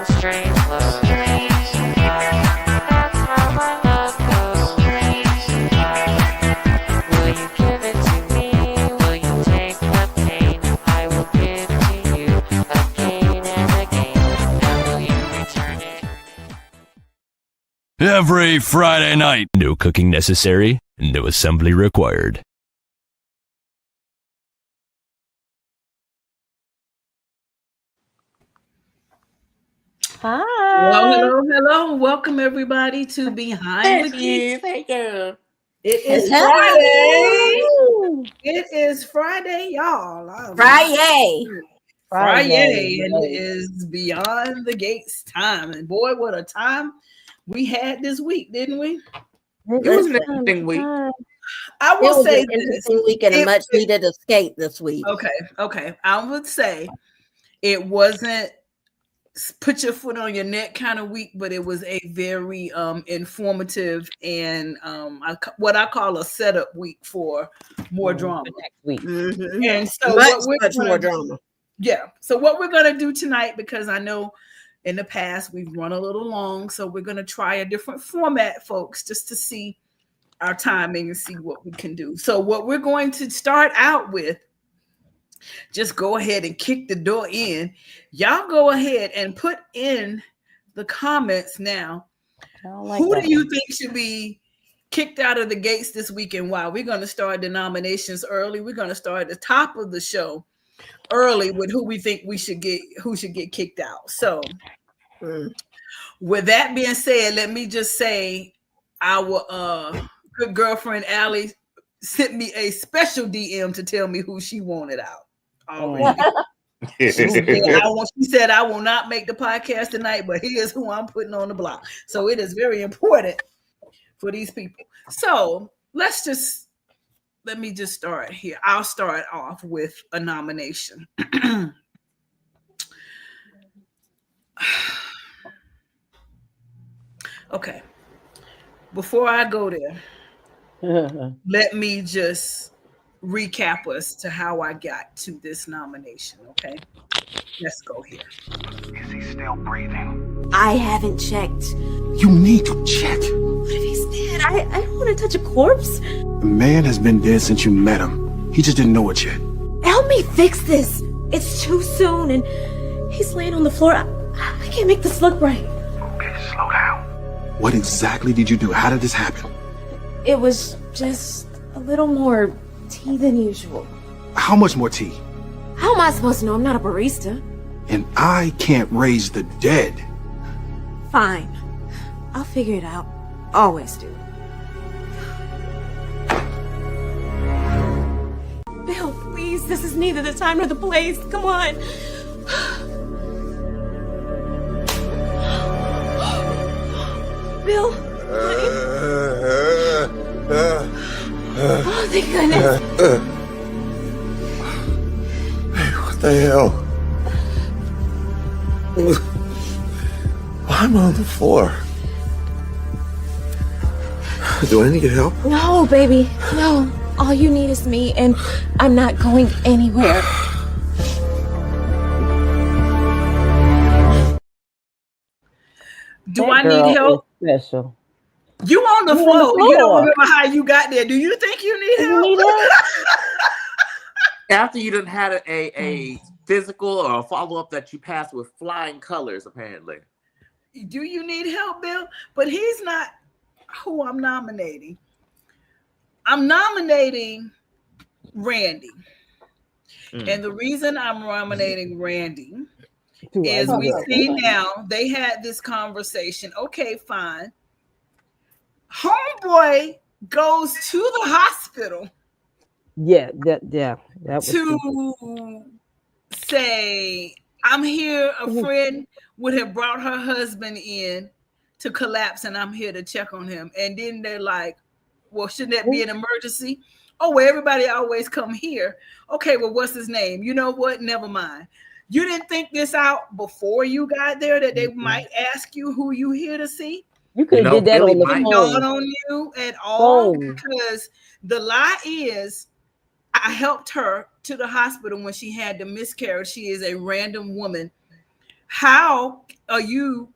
strange love dreams. That's how my love goes dreams. Will you give it to me? Will you take the pain? I will give to you again and again. And will you return it? Every Friday night. No cooking necessary, no assembly required. Hi. Hello. Welcome everybody to Behind the Geeks. Thank you. It is Hello. Friday. It is Friday, y'all. Friday. And it is Beyond the Gates time. And boy, what a time we had this week, didn't we? It was an interesting week. I will say an interesting week and a much needed escape this week. Okay. I would say it wasn't put your foot on your neck kind of week, but it was a very informative and what I call a setup week for more drama next week. Mm-hmm. And so much more drama. Yeah. So what we're going to do tonight, because I know in the past we've run a little long, so we're going to try a different format, folks, just to see our timing and see what we can do. So what we're going to start out with, just go ahead and kick the door in. Y'all go ahead and put in the comments now. Who do you think should be kicked out of the gates this week and why? We're going to start the nominations early. We're going to start at the top of the show early with who we think who should get kicked out. So with that being said, let me just say our good girlfriend Allie sent me a special DM to tell me who she wanted out. She said, I will not make the podcast tonight, but here's who I'm putting on the block. So it is very important for these people. So let me just start here. I'll start off with a nomination. Okay. Before I go there, let me just recap us to how I got to this nomination, okay? Let's go here. Is he still breathing? I haven't checked. You need to check. What if he's dead? I don't want to touch a corpse. The man has been dead since you met him. He just didn't know it yet. Help me fix this. It's too soon and he's laying on the floor. I can't make this look right. Okay, slow down. What exactly did you do? How did this happen? It was just a little more tea than usual. How much more tea? How am I supposed to know? I'm not a barista. And I can't raise the dead. Fine. I'll figure it out. Always do. Bill, please. This is neither the time nor the place. Come on. Bill, honey. Oh, thank goodness. Hey, what the hell? I'm on the floor. Do I need help? No, baby. No. All you need is me, and I'm not going anywhere. Do I need help? Special. You on the floor. You don't remember how you got there. Do you think you need help? After you didn't have a physical or a follow-up that you passed with flying colors, apparently. Do you need help, Bill? But he's not who I'm nominating. I'm nominating Randy. And the reason I'm nominating Randy is we see now they had this conversation. Okay, fine. Homeboy goes to the hospital. That to say, I'm here. A friend would have brought her husband in to collapse, and I'm here to check on him. And then they're like, well, shouldn't that be an emergency? Oh, well, everybody always come here. Okay, well, what's his name? You know what? Never mind. You didn't think this out before you got there that they might ask you who you here to see? You could have did that on the phone. Not on you at all, because the lie is I helped her to the hospital when she had the miscarriage. She is a random woman How are you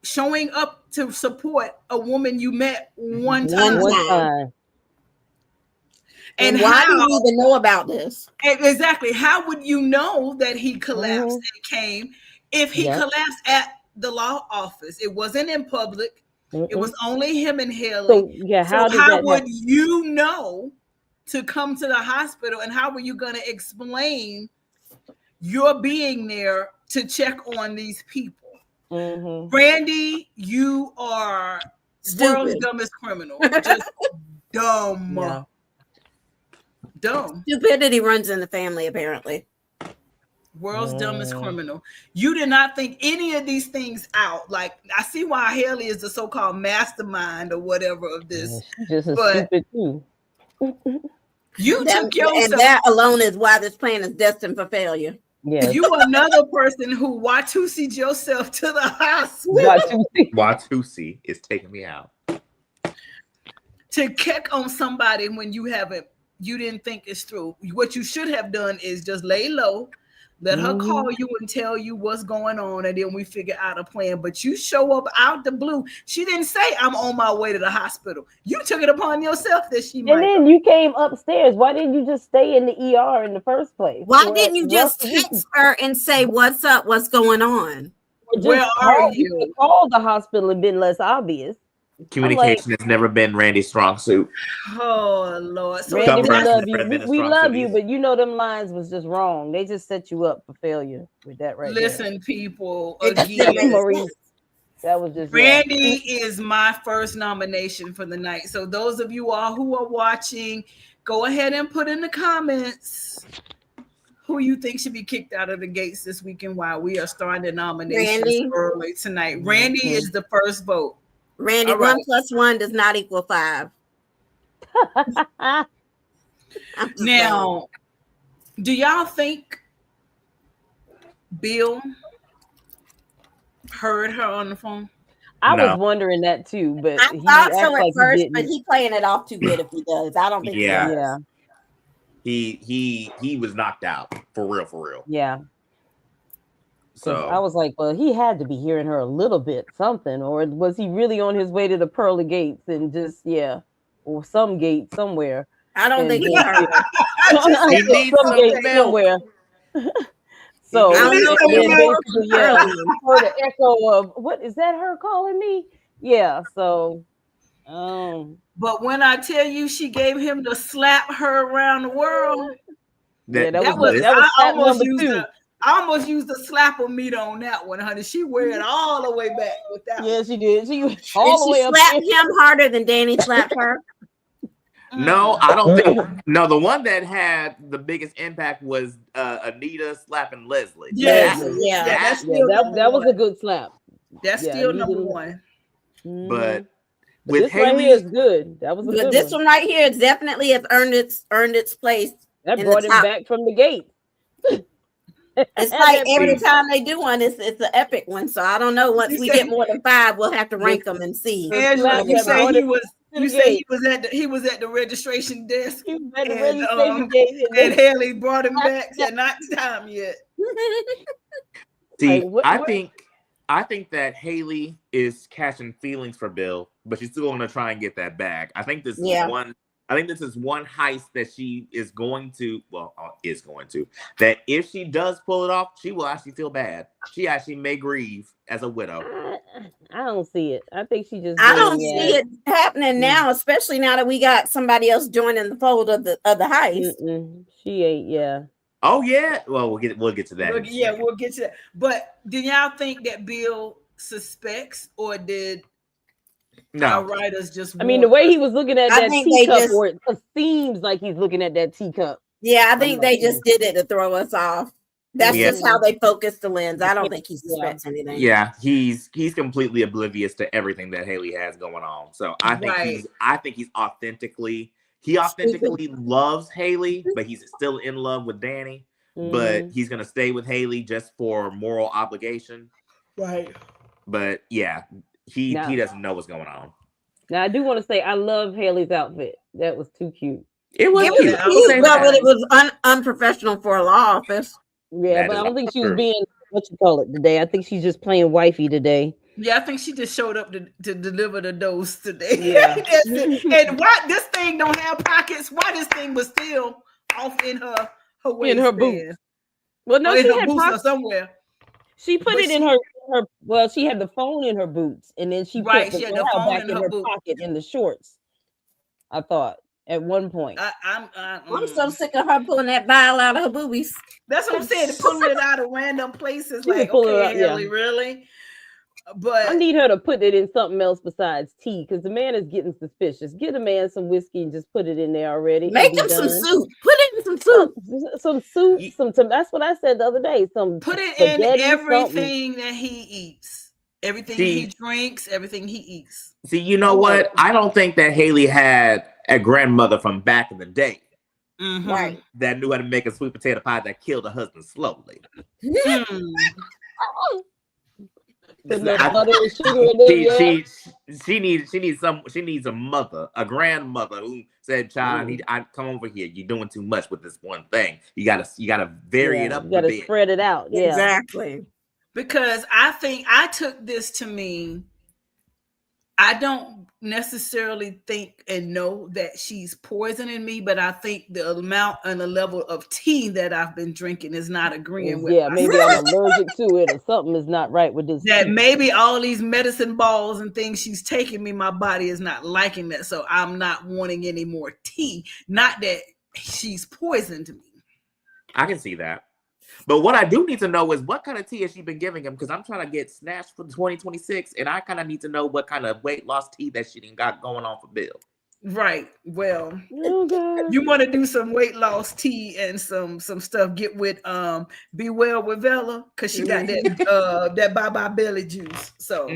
showing up to support a woman you met one time? One time. And why do how, you even know about this? exactly, how would you know that he collapsed and came if he collapsed at the law office? It wasn't in public. It was only him and Haley. So, yeah, how would you know to come to the hospital, and how were you going to explain your being there to check on these people? Brandy, you are world's dumbest criminal. Just dumb. Yeah. Dumb. Stupidity runs in the family, apparently. World's dumbest criminal. You did not think any of these things out. Like, I see why Haley is the so-called mastermind or whatever of this. Just as stupid too. You took yourself, and that alone is why this plan is destined for failure. Yeah, you another person who Watusi'd yourself to the hospital. Watusi is taking me out to check on somebody when you didn't think it's through. What you should have done is just lay low, let her call you and tell you what's going on, and then we figure out a plan. But you show up out the blue. She didn't say, I'm on my way to the hospital. You took it upon yourself that she might. And then you came upstairs. Why didn't you just stay in the ER in the first place? Why didn't you just text her and say, what's up? What's going on? Where are you? You called the hospital and been less obvious. Communication has never been Randy's strong suit. Oh Lord! So Randy, we love you. We love you, but you know them lines was just wrong. They just set you up for failure with that right Listen, people, again, Maurice, that was just Randy is my first nomination for the night. So those of you all who are watching, go ahead and put in the comments who you think should be kicked out of the gates this weekend while we are starting the nominations early tonight. Randy is the first vote. Randy, 1 + 1 does not equal 5. Now, do y'all think Bill heard her on the phone? I was wondering that too, but I thought so at first, but he playing it off too good if he does. I don't think he does. Yeah. He was knocked out for real. Yeah. So I was like, well, he had to be hearing her a little bit, something, or was he really on his way to the pearly gates and just or some gate somewhere? I don't think he heard her. He needs some gate somewhere. So basically, for the echo of what is that her calling me? Yeah. So, but when I tell you she gave him to slap her around the world, that was I almost used the slapper meter on that one, honey. She wear it all the way back with that. Yeah, she did. She all the way up. Slapped him harder than Danny slapped her. No, I don't think. No, the one that had the biggest impact was Anita slapping Leslie. That was a good slap. That's still number one. But with this Haley, right here is good. That was a good this one right here definitely has earned its place. That brought him back from the gate. It's like every time they do one, it's an epic one. So I don't know. Once we get more than 5, we'll have to rank them and see. Angela, you say he was at the registration desk. He was at the registration gate, and Haley brought him back. Said not time yet. See, I think that Haley is catching feelings for Bill, but she's still going to try and get that back. I think this is one. I think this is one heist that she is going to, that if she does pull it off, she will actually feel bad. She actually may grieve as a widow. I don't see it. I think she just. I don't see it happening now, especially now that we got somebody else joining the fold of the heist. She ain't. Yeah. Oh yeah. Well, we'll get to that. We'll get to that. But do y'all think that Bill suspects, or did? No, our writers just. I mean, the way he was looking at that teacup, it seems like he's looking at that teacup. Yeah, I think they just did it to throw us off. That's just how they focused the lens. I don't think he suspects anything. Yeah, he's completely oblivious to everything that Haley has going on. So I think he's authentically loves Haley, but he's still in love with Danny. But he's gonna stay with Haley just for moral obligation. Right. But yeah. He doesn't know what's going on. Now I do want to say I love Haley's outfit. That was too cute. It was cute, but it was unprofessional for a law office. Yeah, but I don't think she was being today. I think she's just playing wifey today. Yeah, I think she just showed up to deliver the dose today. Yeah. And why this thing don't have pockets? Why this thing was still off in her waistband? In her boot. Well, no, in she her had boots or pockets somewhere. She put it in her. Well, she had the phone in her boots, and then she put she had the phone back in her pocket in the shorts. I thought at one point. I'm so sick of her pulling that vial out of her boobies. That's what I'm saying. Pulling it out of random places. She Like, pull it okay, out, Haley, really? But I need her to put it in something else besides tea, because the man is getting suspicious. Get a man some whiskey and just put it in there already. Make him some soup. Put it in some soup. Some soup. Some. That's what I said the other day. Put it in everything that he eats. Everything he drinks, everything he eats. See, you know what? I don't think that Haley had a grandmother from back in the day. Mm-hmm. Right. That knew how to make a sweet potato pie that killed her husband slowly. She needs a mother, a grandmother who said, "Child, I come over here. You're doing too much with this one thing. You gotta vary it up. You gotta spread it out." Yeah, exactly. Because I think I took this to mean I don't necessarily think and know that she's poisoning me, but I think the amount and the level of tea that I've been drinking is not agreeing with. Yeah, maybe I'm allergic to it, or something is not right with this. That tea. Maybe all these medicine balls and things she's taking me, my body is not liking that, so I'm not wanting any more tea. Not that she's poisoned me. I can see that. But what I do need to know is what kind of tea has she been giving him? Because I'm trying to get snatched for 2026, and I kind of need to know what kind of weight loss tea that she got going on for Bill. Right. Well, you want to do some weight loss tea and some stuff. Get with Be Well with Vella, because she got that bye belly juice. So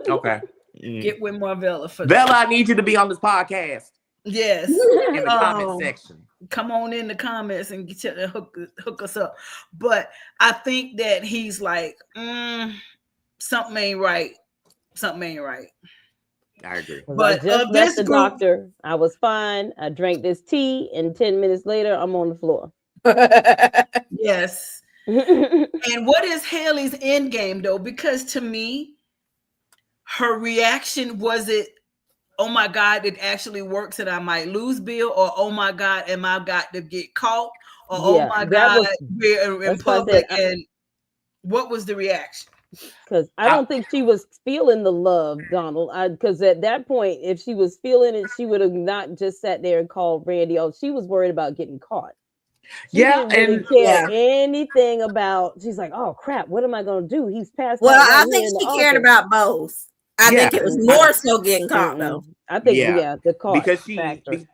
okay. Get with Marvella for Vella, that. I need you to be on this podcast. Yes. In the comment section. Come on in the comments and get you hook us up. But I think that he's like, something ain't right. Something ain't right. I agree. But I just left the doctor. I was fine. I drank this tea, and 10 minutes later, I'm on the floor. Yes. And what is Haley's end game, though? Because to me, her reaction was it, oh my God, it actually works and I might lose Bill, or oh my God, am I got to get caught? Or oh my God, we're in public. And what was the reaction? Because I don't think she was feeling the love, Donald. Because at that point, if she was feeling it, she would have not just sat there and called Randy. Oh, she was worried about getting caught. She didn't really care anything about. She's like, oh crap, what am I going to do? He's passed. Well, I think she cared about both. I think it was more so getting caught though. I think the caught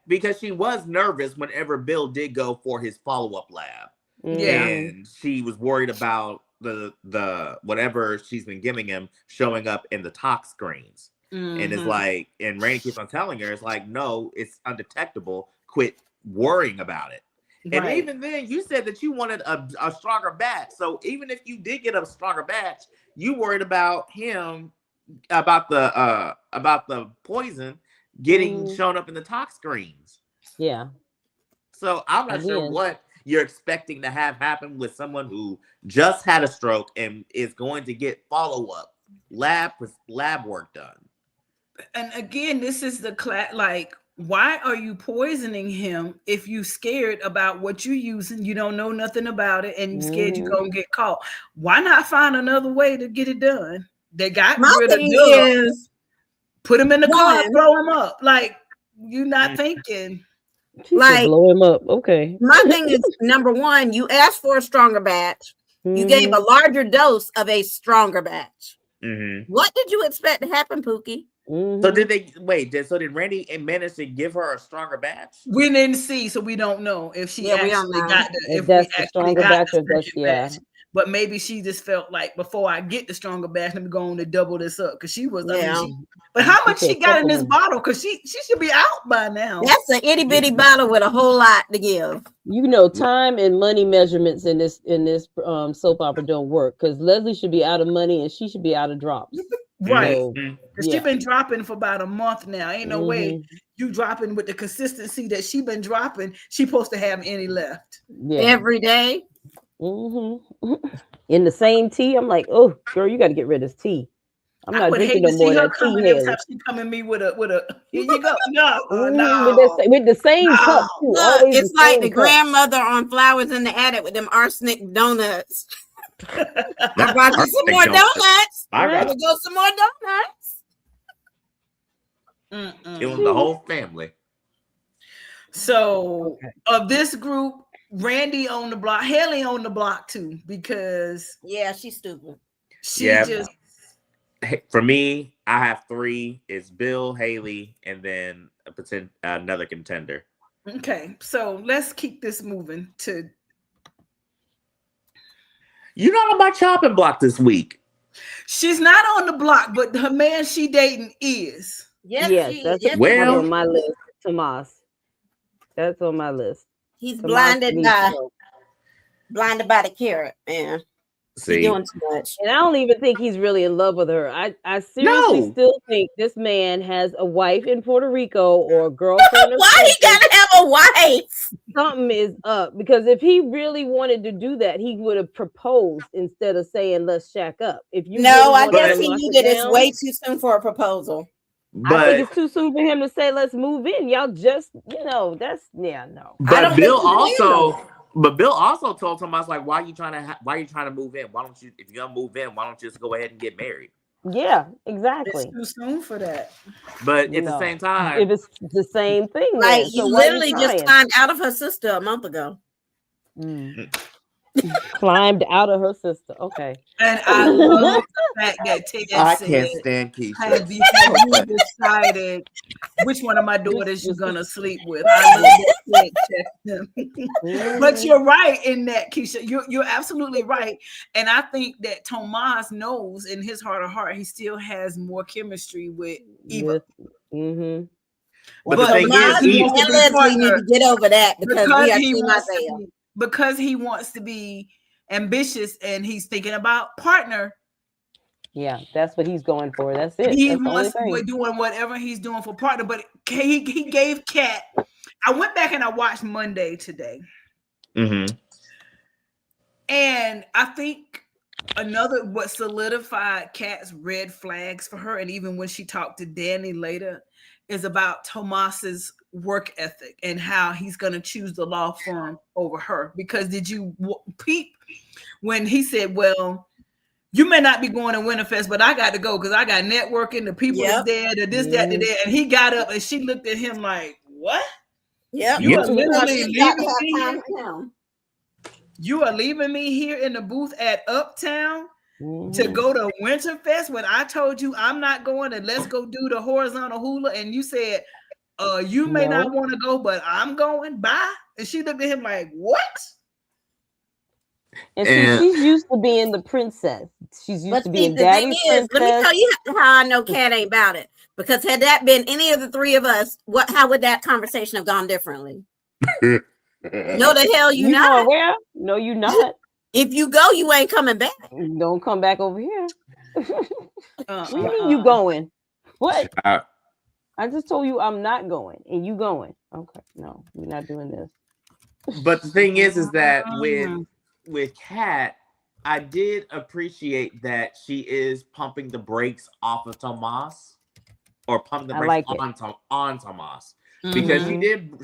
because she was nervous whenever Bill did go for his follow-up lab. And she was worried about the whatever she's been giving him showing up in the tox screens. And it's like, and Randy keeps on telling her, it's like, no, it's undetectable. Quit worrying about it. And even then, you said that you wanted a stronger batch. So even if you did get a stronger batch, you worried about him, about the poison getting shown up in the tox screens. Yeah. So I'm not sure what you're expecting to have happen with someone who just had a stroke and is going to get follow-up lab work done. And again, this is the like, why are you poisoning him if you scared about what you're using? You don't know nothing about it, and you scared you're gonna get caught. Why not find another way to get it done? They got rid of drugs. Put him in the car, blow him up. Like, you're not thinking. Like, blow him up. Okay. My thing is, number one, you asked for a stronger batch. You gave a larger dose of a stronger batch. What did you expect to happen, Pookie? So did they did Randy manage to give her a stronger batch? We didn't see, so we don't know if she actually got the stronger batch or just But maybe she just felt like, before I get the stronger batch, let me go on to double this up, because she was. But how much she got in this bottle? Because she should be out by now. That's an itty bitty bottle with a whole lot to give. You know, time and money measurements in this soap opera don't work, because Leslie should be out of money and she should be out of drops. Right. Because she's been dropping for about a month now. Ain't no way you dropping with the consistency that she been dropping. She supposed to have any left. Every day. Mm-hmm. In the same tea, I'm like, oh, girl, you got to get rid of this tea. I'm I not would drinking hate no to more see of her that tea, coming every Haley. time she coming me with a here you go. No, With the same cup too. Look, Always it's the like same the cup. grandmother on Flowers in the Attic with them arsenic donuts. I brought you some Arsenic more donuts. donuts. I I'm got gonna go some more donuts. it was the whole family. So of this group, Randy on the block, Haley on the block too, because Yeah, she's stupid. she Yeah. just For me, I have 3. It's Bill, Haley, and then another contender. okay. So let's keep this moving to. You're not on my chopping block this week. She's not on the block, but her man she dating is. Yes, that's Well, on my list. Tomas. That's on my list. He's Tomas blinded needs by help. the carrot, man. See, He's doing too much. And I don't even think he's really in love with her. I seriously still think this man has a wife in Puerto Rico or a girlfriend. Why he gotta have a wife? Something is up, because if he really wanted to do that, he would have proposed instead of saying let's shack up. If you No, really I wanted guess to he lock knew it that it's down, way too soon for a proposal. I think it's too soon for him to say let's move in. Y'all just, that's no. But Bill also told Tomas, like, why are you trying to move in? Why don't you, if you're gonna move in, why don't you just go ahead and get married? Yeah, exactly. It's too soon for that. But at the same time, if it's the same thing, Like then, he so why you literally just trying? climbed out of her sister a month ago. Climbed out of her sister. Okay. And I love the fact that Ted I said, can't stand Keisha. have you decided which one of my daughters you're gonna sleep with? I love that. But you're right in that, Keisha. You're absolutely right. And I think that Tomas knows in his heart of heart he still has more chemistry with Eva. Mm-hmm. But the thing is, he and Leslie need to get over that because we are Team Isaiah. Because he wants to be ambitious and he's thinking about partner. Yeah, that's what he's going for. That's it. He That's the only wants to be thing. doing whatever he's doing for partner. But he gave Kat. I went back and I watched Monday today. Mm-hmm. And I think what solidified Kat's red flags for her, and even when she talked to Danny later, is about Tomas's work ethic and how he's going to choose the law firm over her. Because did you peep when he said, well, you may not be going to Winterfest, but I got to go because I got networking, the people is there, the this, that, the that. And he got up and she looked at him like, what? Yep. You are literally leaving me here? You are leaving me here in the booth at Uptown to go to Winterfest when I told you I'm not going and let's go do the horizontal hula. And you said, you may not want to go, but I'm going. Bye. And she looked at him like, what? And she's used to being the princess. She's used to being daddy's princess. Let me tell you how I know Kat ain't about it. Because had that been any of the three of us, how would that conversation have gone differently? No, the hell you not. Where? No, you not. If you go, you ain't coming back. Don't come back over here. What do you mean you going? What? I just told you I'm not going, and you going. Okay, no, we're not doing this. But the thing is that with Kat, I did appreciate that she is pumping the brakes off of Tomas, or pumping the brakes on Tomas, because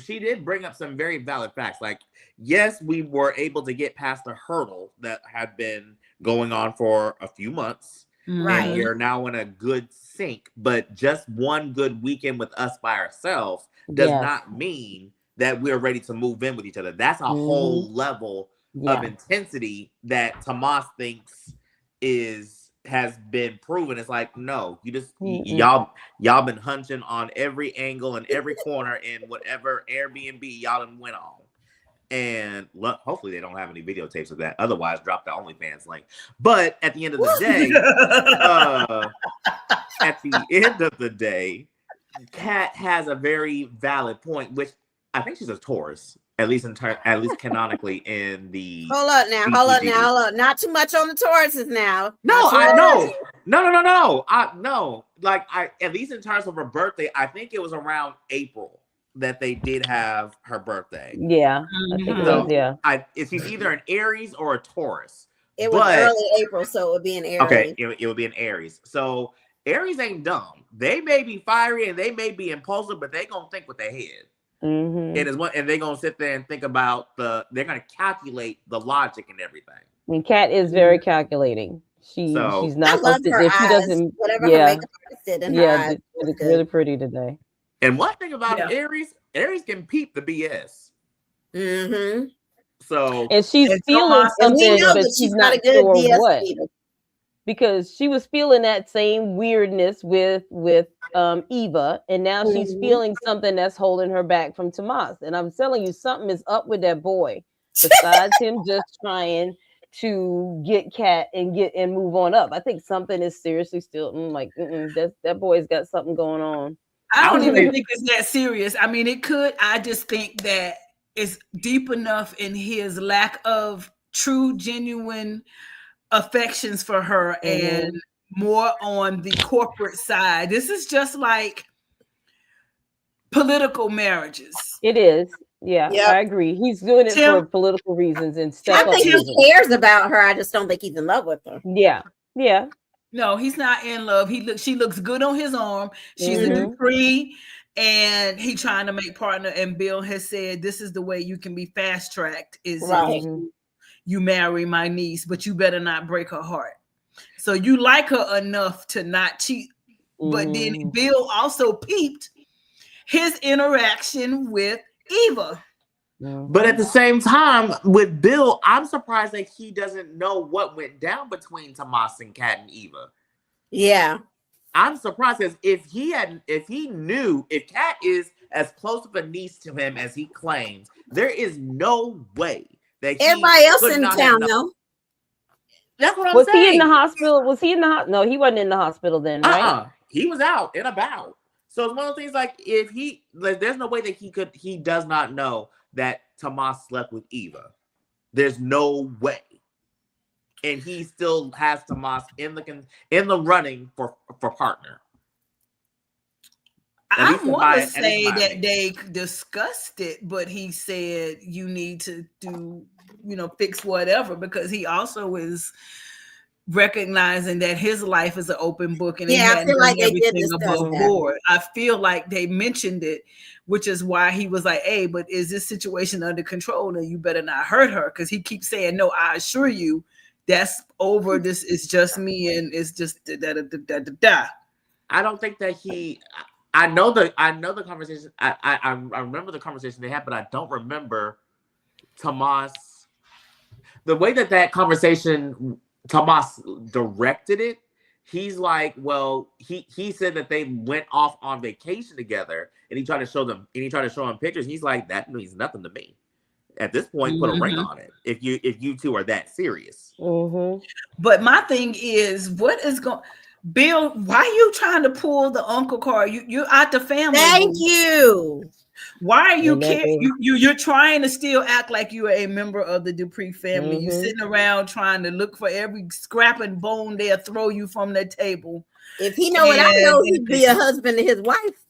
she did bring up some very valid facts. Like, yes, we were able to get past the hurdle that had been going on for a few months, and we are now in a good sync. But just one good weekend with us by ourselves does not mean that we're ready to move in with each other. That's a whole level of intensity that Tomas thinks has been proven. It's like, no, you just y'all been hunching on every angle and every corner in whatever Airbnb y'all done went on. And look, hopefully they don't have any videotapes of that. Otherwise, drop the OnlyFans link. But at the end of the day, Kat has a very valid point, which I think she's a Taurus, at least canonically in the. Hold up now. Not too much on the Tauruses now. No. Like, at least in terms of her birthday, I think it was around April. that they did have her birthday. Yeah, I think it was, yeah. She's either an Aries or a Taurus. It was early April, so it would be an Aries. Okay, it would be an Aries. So Aries ain't dumb. They may be fiery and they may be impulsive, but they gonna think with their head. And they're gonna sit there and think about they're gonna calculate the logic and everything. And Kat is very calculating. She's not I love her if she eyes. doesn't, Whatever her makeup artist did in her eyes. It's really pretty today. And one thing about Aries can peep the BS. Mm-hmm. So and she's feeling something, but she's not sure what. Because she was feeling that same weirdness with Eva, and now she's feeling something that's holding her back from Tomas. And I'm telling you, something is up with that boy. Besides him just trying to get Kat and move on up, I think something is seriously still that boy's got something going on. I don't even think it's that serious. I mean, it could. I just think that it's deep enough in his lack of true, genuine affections for her and more on the corporate side. This is just like political marriages. It is. Yeah, I agree. He's doing it for political reasons and stuff. I think he cares about her. I just don't think he's in love with her. Yeah. No, he's not in love. She looks good on his arm. She's a Dupree, and he trying to make partner. And Bill has said this is the way you can be fast tracked. Is you marry my niece, but you better not break her heart. So you like her enough to not cheat. But then Bill also peeped his interaction with Eva. But at the same time, with Bill, I'm surprised that he doesn't know what went down between Tomas and Kat and Eva. Yeah. I'm surprised because if he knew if Kat is as close of a niece to him as he claims, there is no way that everybody else in town though. That's what I'm saying. Was he in the hospital? Was he in the hospital? No, he wasn't in the hospital then, right? He was out and about. So it's one of those things like there's no way that he does not know that Tomas slept with Eva. There's no way. And he still has Tomas in the running for partner. I want to say that they discussed it, but he said you need to do, fix whatever, because he also is recognizing that his life is an open book and I feel like they did discuss above board. I feel like they mentioned it, which is why he was like, hey, but is this situation under control? And you better not hurt her, because he keeps saying, no, I assure you that's over. This is just me, and it's just da. I don't think that I know the conversation. I remember the conversation they had, but I don't remember Tomas. The way that conversation Tomas directed it, he's like, well, he said that they went off on vacation together, and he tried to show them pictures. And he's like, that means nothing to me. At this point, put a ring on it. If you two are that serious. But my thing is, what is going? Bill, why are you trying to pull the uncle card? You're out the family. Thank you. Why are you you're trying to still act like you are a member of the Dupree family? You're sitting around trying to look for every scrap and bone they'll throw you from the table. If he know what I know, he'd be a husband to his wife.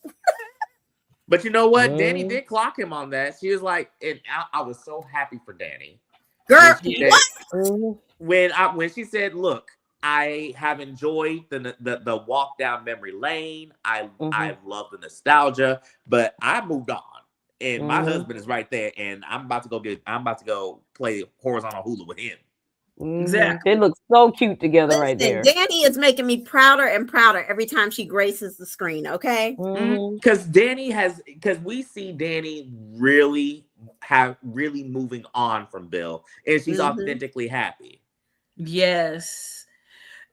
But you know what? Danny did clock him on that. She was like, and I was so happy for Danny. Girl, when she said, look, I have enjoyed the walk down memory lane. I've loved the nostalgia, but I moved on, and my husband is right there, and I'm about to go play horizontal hula with him. Exactly. They look so cute together. Right there. Danny is making me prouder and prouder every time she graces the screen. Okay. Because we see Danny really moving on from Bill, and she's authentically happy. Yes.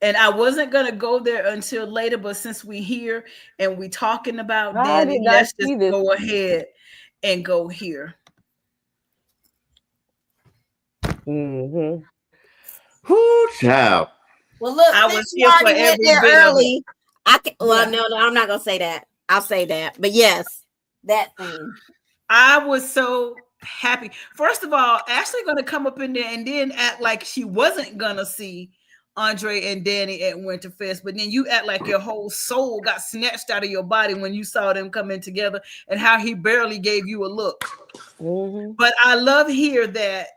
And I wasn't going to go there until later, but since we here and we talking about Danny, let's just go ahead and go here. Whoo, child. Well, look, I was here for every bit early. No, I'm not going to say that. I'll say that. But yes, that thing. I was so happy. First of all, Ashley going to come up in there and then act like she wasn't going to see Andre and Danny at Winterfest, but then you act like your whole soul got snatched out of your body when you saw them come in together, and how he barely gave you a look. Mm-hmm. But I love here that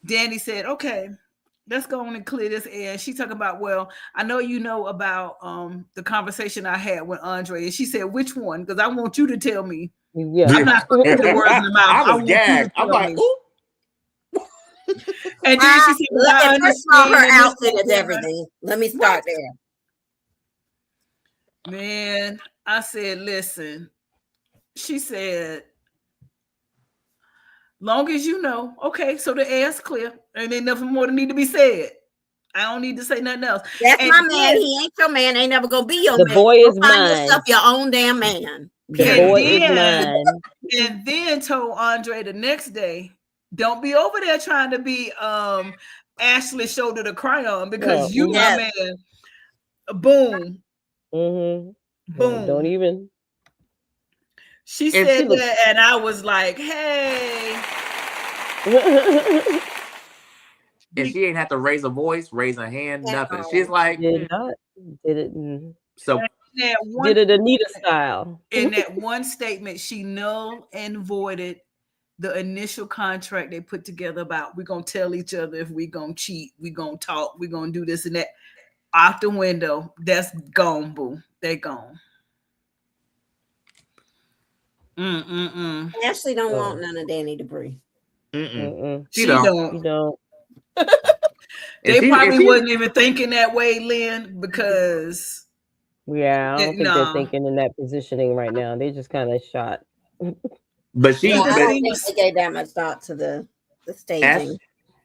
Danny said, okay, let's go on and clear this air. She talking about, well, I know you know about the conversation I had with Andre. And she said, which one? Because I want you to tell me. Yeah. I'm not going to put the words in the mouth. I was gagged. I'm like, ooh. And then she said, well, I first of all, her understand outfit is everything. Let me start there. Man, I said, listen. She said, long as you know, okay, so the air's clear, and ain't nothing more to need to be said. I don't need to say nothing else. That's And my man. then- He ain't your man. Ain't never gonna be your The man. boy Go is find mine. yourself your own damn man. The And boy is then- mine. And then told Andre the next day, don't be over there trying to be Ashley's shoulder to cry on, because you, Yes. my man. Boom. Mm-hmm. Boom. Don't even. She And said she was- that, and I was like, hey. And she ain't have to raise a voice, raise a hand, At nothing. all. She's like, Did not. Did it. so That one, Did it Anita style. in that one statement, she null and voided the initial contract they put together about we're gonna tell each other if we're gonna cheat, we're gonna talk, we're gonna do this and that. Out the window, that's gone, boo. They gone. Ashley don't want none of Danny Debris. Mm-mm. She You don't. don't. They she- probably she- wasn't even thinking that way, Lynn, because Yeah, I don't think Nah. they're thinking in that positioning right now. They just kind of shot. but she, Yeah, I but don't think they gave that much thought to the staging.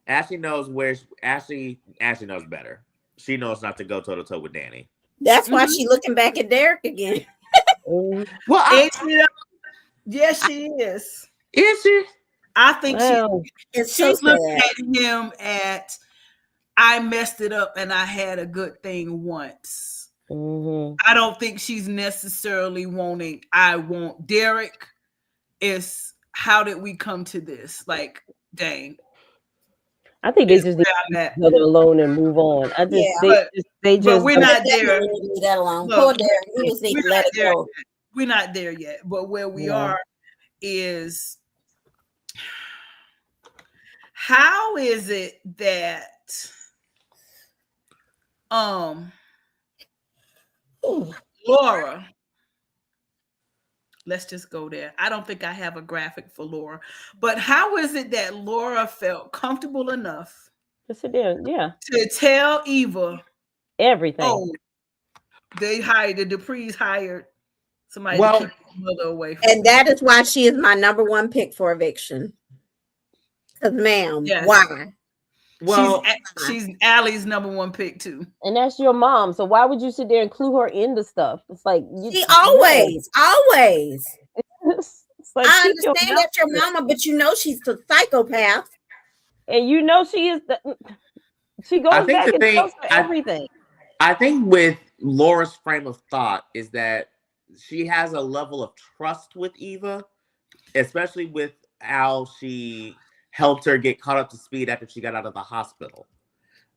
Ashley knows where Ashley knows better. She knows not to go toe to toe with Danny. That's why she looking back at Derek again. Mm, Well, yes, she is. is she? I think well, It's so she's looking sad. at him at I messed it up and I had a good thing once. mhm. I don't think she's necessarily wanting I want Derek. It's how did we come to this? Like, dang. I think they It's just need where I'm to at. leave each other alone and move on. I just, Yeah, they but just we're don't- not They there. definitely need to leave that alone. Look, Poor Derek. He just need we're to let not it there go. yet. We're not there yet. But where we Yeah. are is how is it that Laura, let's just go there. I don't think I have a graphic for Laura, but how is it that Laura felt comfortable enough just sit there. Yeah, to tell Eva, everything. oh, the Dupree's hired somebody Well- to keep his mother away from And that is why she is my number one pick for eviction. Because, ma'am, Yes. why? Well, she's Allie's number one pick too. And that's your mom. So why would you sit there and clue her into stuff? It's like She always. It's like, I keep your understand mouth that's your shut. mama, but you know she's a psychopath. And you know she is. She goes I think back the and thing- tells her everything. I think with Laura's frame of thought is that she has a level of trust with Eva, especially with how she helped her get caught up to speed after she got out of the hospital.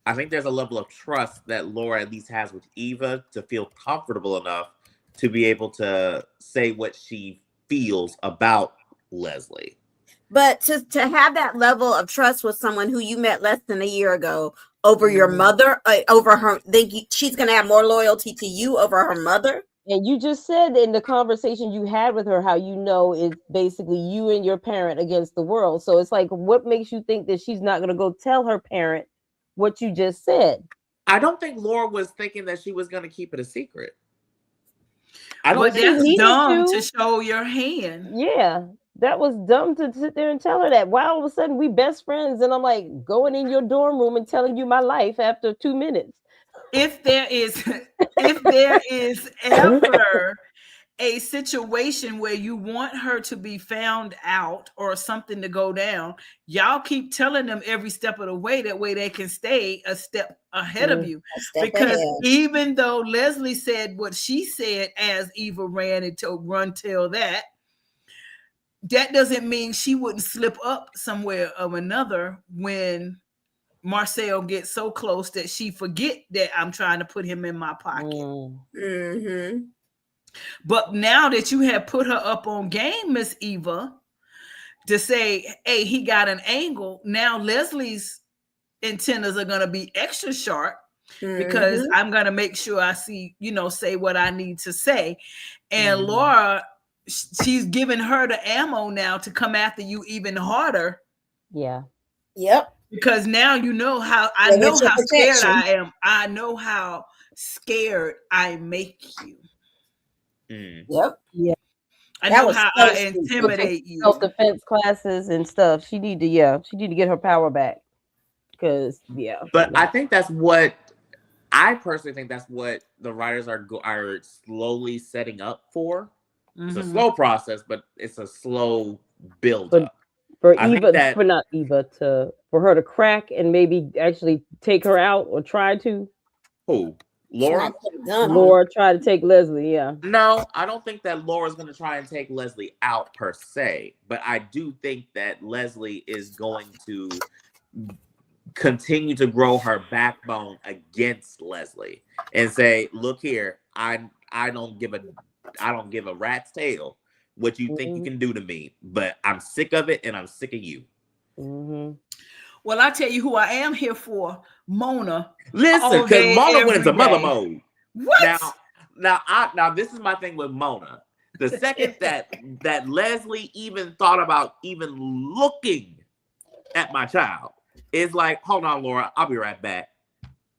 I think there's a level of trust that Laura at least has with Eva to feel comfortable enough to be able to say what she feels about Leslie. But to have that level of trust with someone who you met less than a year ago over your mother, over her, she's going to have more loyalty to you over her mother. And you just said in the conversation you had with her how you know it's basically you and your parent against the world. So it's like, what makes you think that she's not going to go tell her parent what you just said? I don't think Laura was thinking that she was going to keep it a secret. I But don't think that's needed dumb to. to show your hand. Yeah, that was dumb to sit there and tell her that. Why all of a sudden we best friends and I'm like going in your dorm room and telling you my life after 2 minutes. If there is ever a situation where you want her to be found out or something to go down, y'all keep telling them every step of the way. That way they can stay a step ahead of you. Because even though Leslie said what she said as Eva ran and tell that doesn't mean she wouldn't slip up somewhere or another when Marcel gets so close that she forget that I'm trying to put him in my pocket. Mm-hmm. But now that you have put her up on game, Miss Eva, to say, hey, he got an angle, now Leslie's antennas are going to be extra sharp because I'm going to make sure I see, say what I need to say. And Laura, she's giving her the ammo now to come after you even harder. Yeah. Yep. Because now you know how I know how scared I am. I know how scared I make you. Yep. Yeah. I know how I intimidate you. Self-defense classes and stuff. She need to get her power back. Because But I think that's what I personally think that's what the writers are slowly setting up for. It's a slow process, but it's a slow build up. For her to crack and maybe actually take her out or try to. Who? Laura? Laura tried to take Leslie, yeah. No, I don't think that Laura's going to try and take Leslie out per se, but I do think that Leslie is going to continue to grow her backbone against Leslie and say, look here, I don't give a rat's tail what you think you can do to me, but I'm sick of it and I'm sick of you. Well, I tell you who I am here for, Mona. Listen, because Mona went into mother mode. What? Now this is my thing with Mona. The second that Leslie even thought about even looking at my child, is like, hold on, Laura, I'll be right back,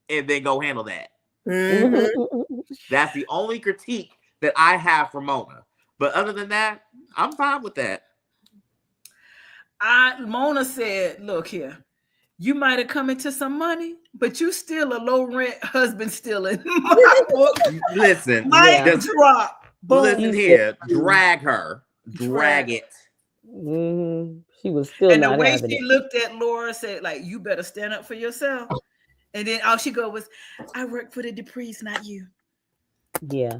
and then go handle that. That's the only critique that I have for Mona. But other than that, I'm fine with that. Mona said, look here, you might have come into some money, but you still a low rent husband stealing. Listen, drop. Listen here, drag her, drag it. She was still and not the way having she looked at Laura said, like, you better stand up for yourself. And then all she go was, I work for the Duprees, not you. Yeah.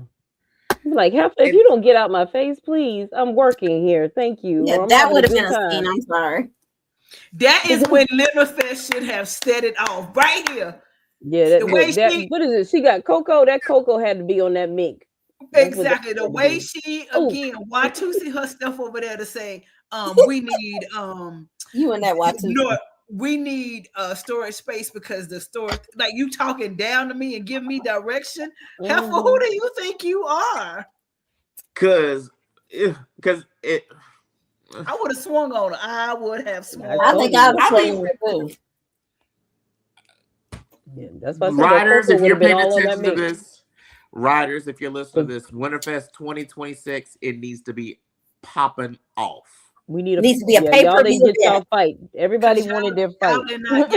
Like, if you don't get out my face, please. I'm working here. Thank you. Yeah, that would have been a scene. I'm sorry. That is when Liverfest should have set it off right here. Yeah, what is it? She got Coco. That Coco had to be on that mink. Exactly. The way she Watusi her stuff over there to say, we need you and that Watusi. No, we need storage space because the store, like, you talking down to me and give me direction. Heifer, who do you think you are? Because it. I would have swung on her. I would have swung. I think I would have swung too. Yeah, that's why Riders, if you're paying attention to this, Riders, if you're listening to this, Winterfest 2026, it needs to be popping off. We need needs to be a pay-per-view. Y'all didn't get y'all fight. Everybody wanted their fight. Y'all did not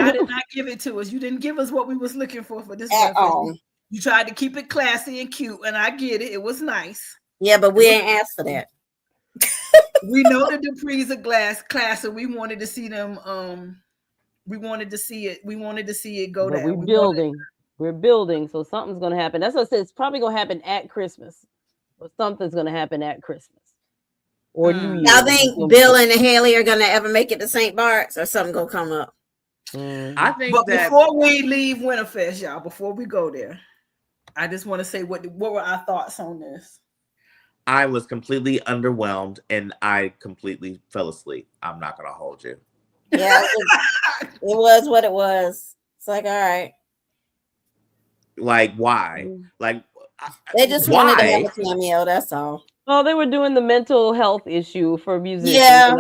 give it to us. You didn't give us what we was looking for this. At all. You tried to keep it classy and cute, and I get it. It was nice. Yeah, but we ain't asked for that. We know the Duprees are class, and we wanted to see them. We wanted to see it. We wanted to see it go down. We're building, so something's gonna happen. That's what I said. It's probably gonna happen at Christmas, or something's gonna happen at Christmas or New Year's. Y'all think Bill and Haley are gonna ever make it to St. Bart's, or something gonna come up? I think. But before we leave Winterfest, y'all, before we go there, I just want to say what were our thoughts on this? I was completely underwhelmed and I completely fell asleep. I'm not gonna hold you. Yeah, it was what it was. It's like, all right. Like, why? Like, they just wanted to have a cameo. That's all. Oh, they were doing the mental health issue for musicians. Yeah.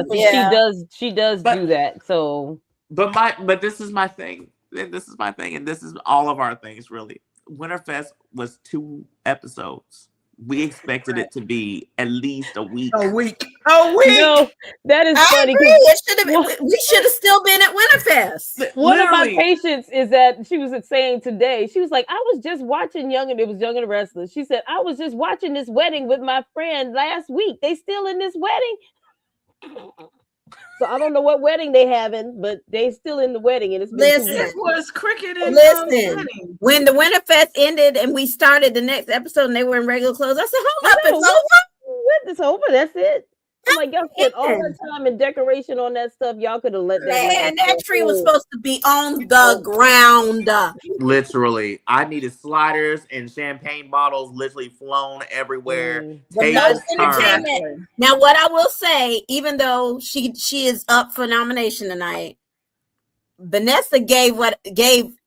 She does do that. So, but this is my thing. This is my thing, and this is all of our things. Really, Winterfest was 2 episodes. We expected it to be at least a week. A week. No, that is funny. We should have still been at Winterfest. One of my patients is that she was saying today, she was like, I was just watching Young and the Restless. She said, I was just watching this wedding with my friend last week. They still in this wedding. So I don't know what wedding they having, but they still in the wedding. And it's been this was cricket and when the Winterfest ended and we started the next episode and they were in regular clothes, I said, hold up, it's over. It's over. That's it. I'm like, y'all spent all that time and decoration on that stuff. Y'all could have let that. Man, that tree was supposed to be on the ground. Literally, I needed sliders and champagne bottles literally flown everywhere. The most entertainment. Now, what I will say, even though she is up for nomination tonight, Vanessa gave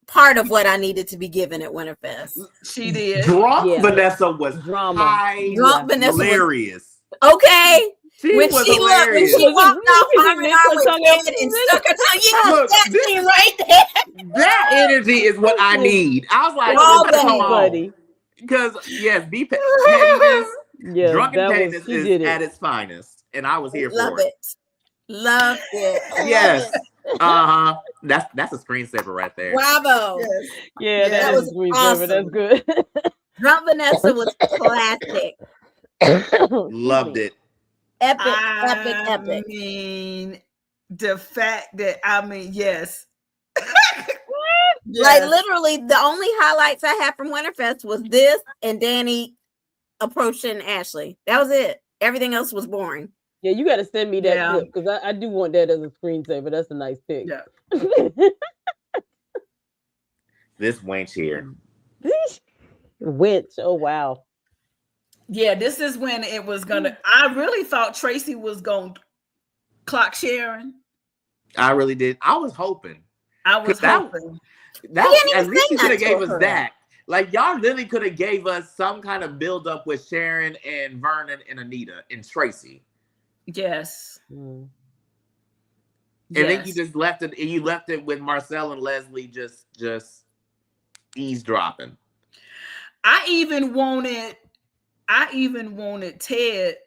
part of what I needed to be given at Winterfest. She did. Drunk Vanessa was hilarious. Okay. When was she walked off arm in arm with Ted and stuck her tongue, that scene right there. That energy is what I need. I was like, come on. Because pettiness, drunken pettiness is at its finest, and I was here for it. Love it. Yes. That's a screensaver right there. Bravo. Yeah, that was a screensaver. Awesome. That's good. Drunk Vanessa was classic. Loved it. Epic. I mean, the fact that yes. Like literally, the only highlights I had from Winterfest was this and Danny approaching Ashley. That was it. Everything else was boring. Yeah, you got to send me that clip because I do want that as a screensaver. That's a nice pick. Yeah. This wench here. Wench. Oh wow. Yeah, this is when it was gonna. I really thought Tracy was gonna clock Sharon. I really did. I was hoping. At least you could have gave us that. Like y'all really could have gave us some kind of build up with Sharon and Vernon and Anita and Tracy. Yes. And then you just left it. You left it with Marcel and Leslie just eavesdropping. I even wanted Ted,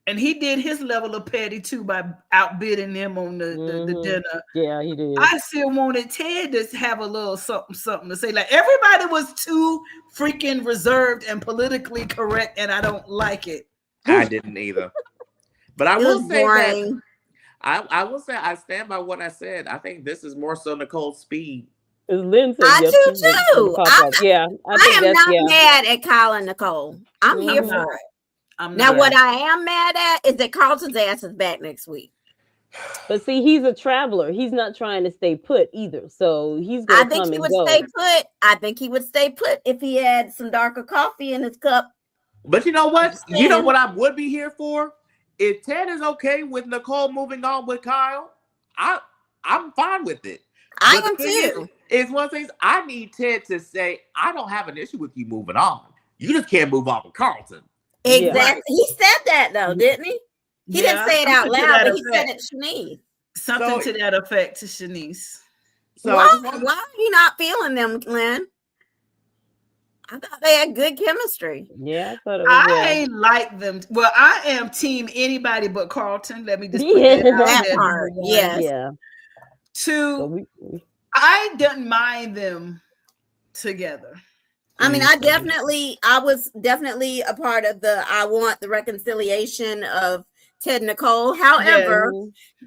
and he did his level of petty too by outbidding them on the dinner. Yeah, he did. I still wanted Ted to have a little something to say. Like everybody was too freaking reserved and politically correct, and I don't like it. I didn't either. But I will say that I will say I stand by what I said. I think this is more so Nicole's speed. Lynn said I do too. I am not mad at Kyle and Nicole. I'm here for it. What I am mad at is that Carlton's ass is back next week. But see, he's a traveler. He's not trying to stay put either. So he's going to come and go. Stay put. I think he would stay put if he had some darker coffee in his cup. But you know what? You know what I would be here for? If Ted is okay with Nicole moving on with Kyle, I'm fine with it. I am too. It's one of the things I need Ted to say, I don't have an issue with you moving on. You just can't move on with Carlton. Exactly. Yeah. He said that though, didn't he? He didn't say it out loud, but he said it to Shanice. Something to that effect to Shanice. So why are you not feeling them, Glenn? I thought they had good chemistry. Yeah, I thought it was. I like them. Well, I am team anybody but Carlton. Let me just put that part. Yes. Yeah. I didn't mind them together. I mean, I was definitely a part of I want the reconciliation of Ted and Nicole. However,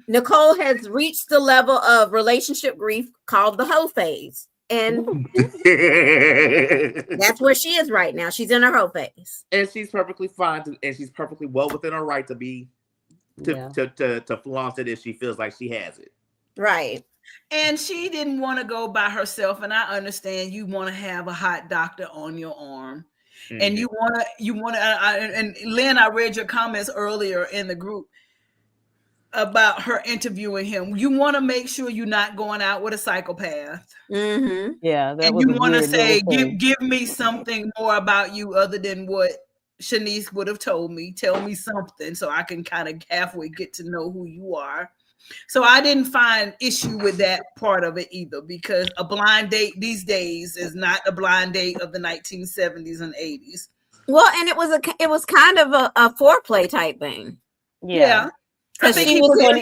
Nicole has reached the level of relationship grief called the hoe phase. And that's where she is right now. She's in her hoe phase. And she's perfectly fine and she's perfectly well within her right to be to flaunt it if she feels like she has it. Right. And she didn't want to go by herself. And I understand you want to have a hot doctor on your arm. Mm-hmm. And you want to, and Lynn, I read your comments earlier in the group about her interviewing him. You want to make sure you're not going out with a psychopath. Mm-hmm. Yeah. And you want to say, give me something more about you other than what Shanice would have told me. Tell me something so I can kind of halfway get to know who you are. So I didn't find issue with that part of it either, because a blind date these days is not a blind date of the 1970s and 80s. Well, and it was kind of a foreplay type thing. Yeah. Because she was in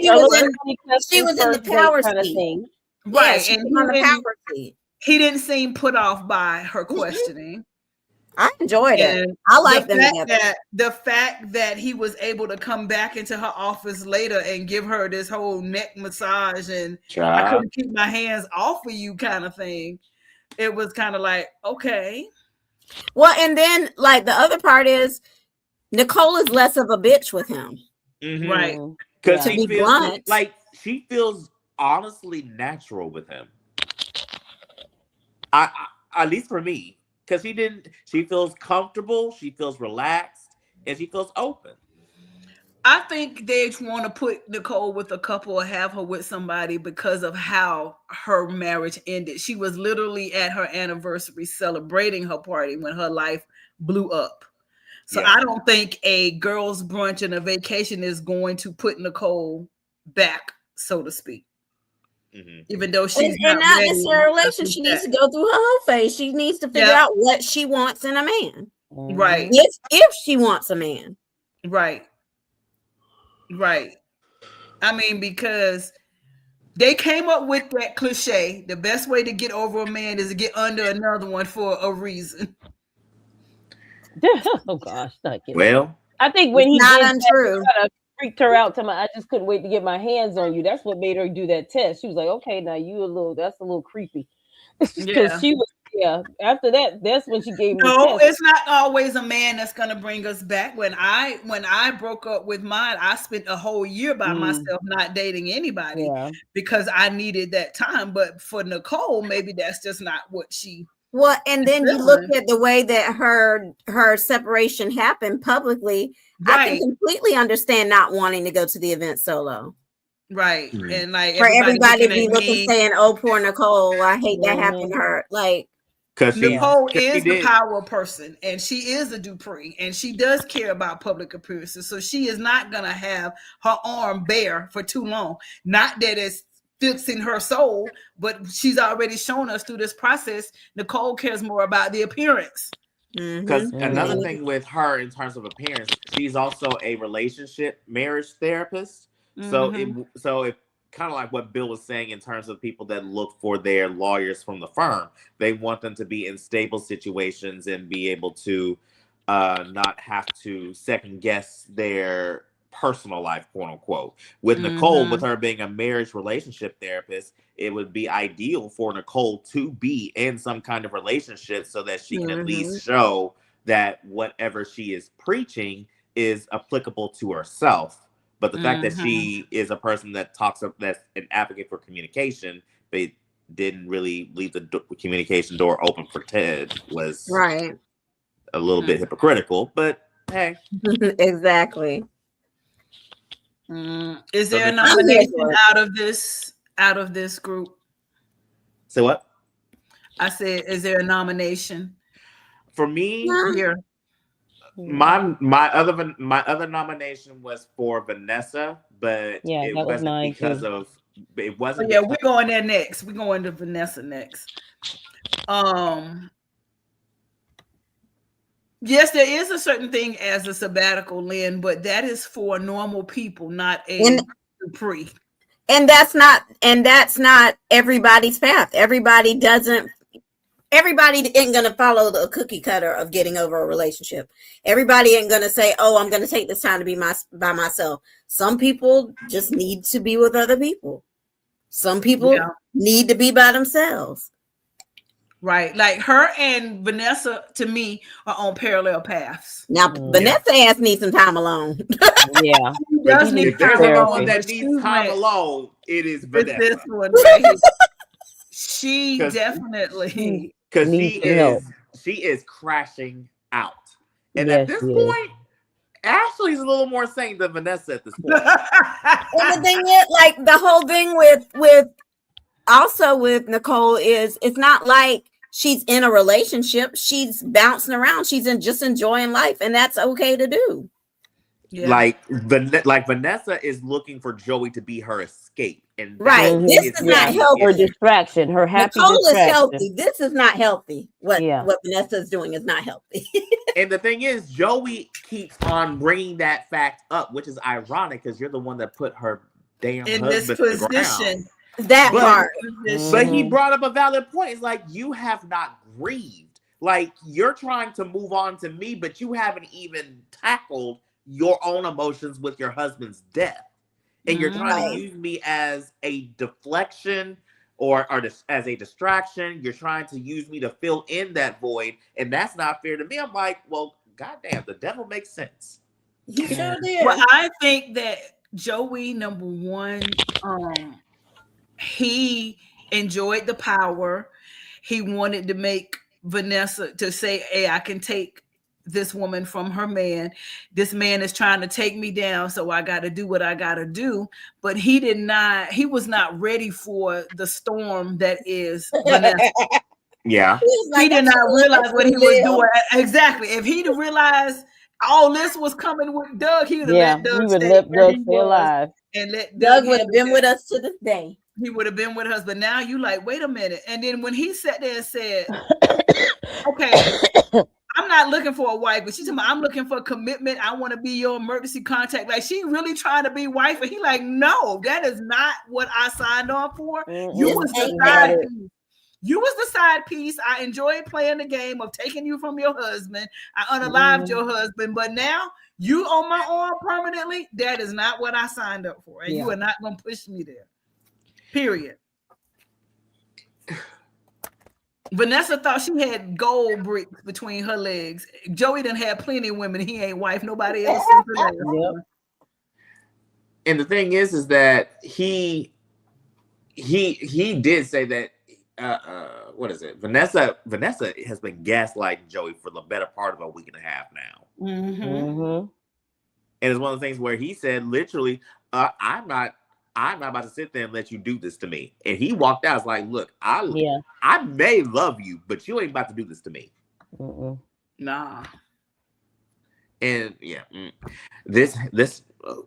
the power seat. Right. And on the power seat. He didn't seem put off by her questioning. I enjoyed it. I like the fact that he was able to come back into her office later and give her this whole neck massage and I couldn't keep my hands off of you kind of thing. It was kind of like, okay. Well, and then like the other part is Nicole is less of a bitch with him. Mm-hmm. Right. Because To be blunt. like she feels honestly natural with him. I at least for me, because she feels comfortable, she feels relaxed, and she feels open. I think they want to put Nicole with a couple or have her with somebody because of how her marriage ended. She was literally at her anniversary celebrating her party when her life blew up. So I don't think a girls' brunch and a vacation is going to put Nicole back, so to speak. Mm-hmm. Even though she's not necessarily a relation, she needs to go through her whole phase. She needs to figure out what she wants in a man. Right. If she wants a man. Right. Right. I mean, because they came up with that cliche, the best way to get over a man is to get under another one for a reason. Oh gosh, well, I think when he not did untrue. that, kind of freaked her out. I just couldn't wait to get my hands on you. That's what made her do that test. She was like, "Okay, now that's a little creepy," because she was. Yeah. After that, that's when she gave me. No, it's not always a man that's gonna bring us back. When I broke up with mine, I spent a whole year by myself, not dating anybody, because I needed that time. But for Nicole, maybe that's just not what she. Well, and then you look at the way that her separation happened publicly. Right. I can completely understand not wanting to go to the event solo. Right. And like for everybody to be looking saying, "Oh, poor Nicole, I hate that happened to her." Like, because Nicole is the power person, and she is a Dupree, and she does care about public appearances. So she is not gonna have her arm bare for too long. Not that it's fixing her soul, but she's already shown us through this process. Nicole cares more about the appearance. Because another thing with her in terms of appearance, she's also a relationship marriage therapist. So it kind of like what Bill was saying in terms of people that look for their lawyers from the firm. They want them to be in stable situations and be able to not have to second guess their personal life, quote unquote. With Nicole, with her being a marriage relationship therapist, it would be ideal for Nicole to be in some kind of relationship so that she can at least show that whatever she is preaching is applicable to herself. But the fact that she is a person that that's an advocate for communication, but didn't really leave the communication door open for Ted was a little bit hypocritical. But hey, exactly. Is there a nomination out of this group? Say what? I said, is there a nomination for me? Here. My other nomination was for Vanessa, but it wasn't because of it wasn't. Yeah, we're going there next. We're going to Vanessa next. Yes, there is a certain thing as a sabbatical, Lynn, but that is for normal people, not a Dupree. And that's not everybody's path. Everybody ain't gonna follow the cookie cutter of getting over a relationship. Everybody ain't gonna say, "Oh, I'm gonna take this time to be by myself." Some people just need to be with other people. Some people need to be by themselves. Right, like her and Vanessa, to me, are on parallel paths. Now, Vanessa ass needs some time alone. Yeah, she does need time alone. That needs time alone. It is Vanessa. This one right here. She definitely because she is crashing out, and at this point, Ashley's a little more sane than Vanessa at this point. And the thing is, like the whole thing with Nicole is it's not like she's in a relationship. She's bouncing around. She's just enjoying life, and that's okay to do. Yeah. Like Vanessa is looking for Joey to be her escape, and this is not healthy. Her distraction, her happy Nicole distraction. is healthy. This is not healthy. What Vanessa is doing is not healthy. And the thing is, Joey keeps on bringing that fact up, which is ironic because you're the one that put her damn in husband this to the position. Part. But he brought up a valid point. It's like, you have not grieved. Like, you're trying to move on to me, but you haven't even tackled your own emotions with your husband's death. And you're trying to use me as a deflection or as a distraction. You're trying to use me to fill in that void. And that's not fair to me. I'm like, well, goddamn, the devil makes sense. You sure did. Well, I think that Joey, number one, he enjoyed the power. He wanted to make Vanessa to say, hey, I can take this woman from her man. This man is trying to take me down, so I got to do what I got to do. But he was not ready for the storm that is Vanessa. Yeah. He did not realize what he was doing. Exactly. If he'd realized all this was coming with Doug, he would have let Doug stay alive. And let Doug would have been with us to this day. He would have been with us, but now you like, wait a minute. And then when he sat there and said, okay, I'm not looking for a wife, but she's talking about, I'm looking for commitment. I want to be your emergency contact. Like, she really trying to be wife. And he like, no, that is not what I signed on for. You was the side piece. You was the side piece. I enjoyed playing the game of taking you from your husband. I unalived your husband, but now you on my arm permanently. That is not what I signed up for. And you are not going to push me there. Period. Vanessa thought she had gold bricks between her legs. Joey done had plenty of women. He ain't wife. Nobody else. And the thing is that he did say that. What is it? Vanessa has been gaslighting Joey for the better part of a week and a half now. And it's one of the things where he said, literally, I'm not about to sit there and let you do this to me. And he walked out. It's like, look, I may love you, but you ain't about to do this to me. Nah. And this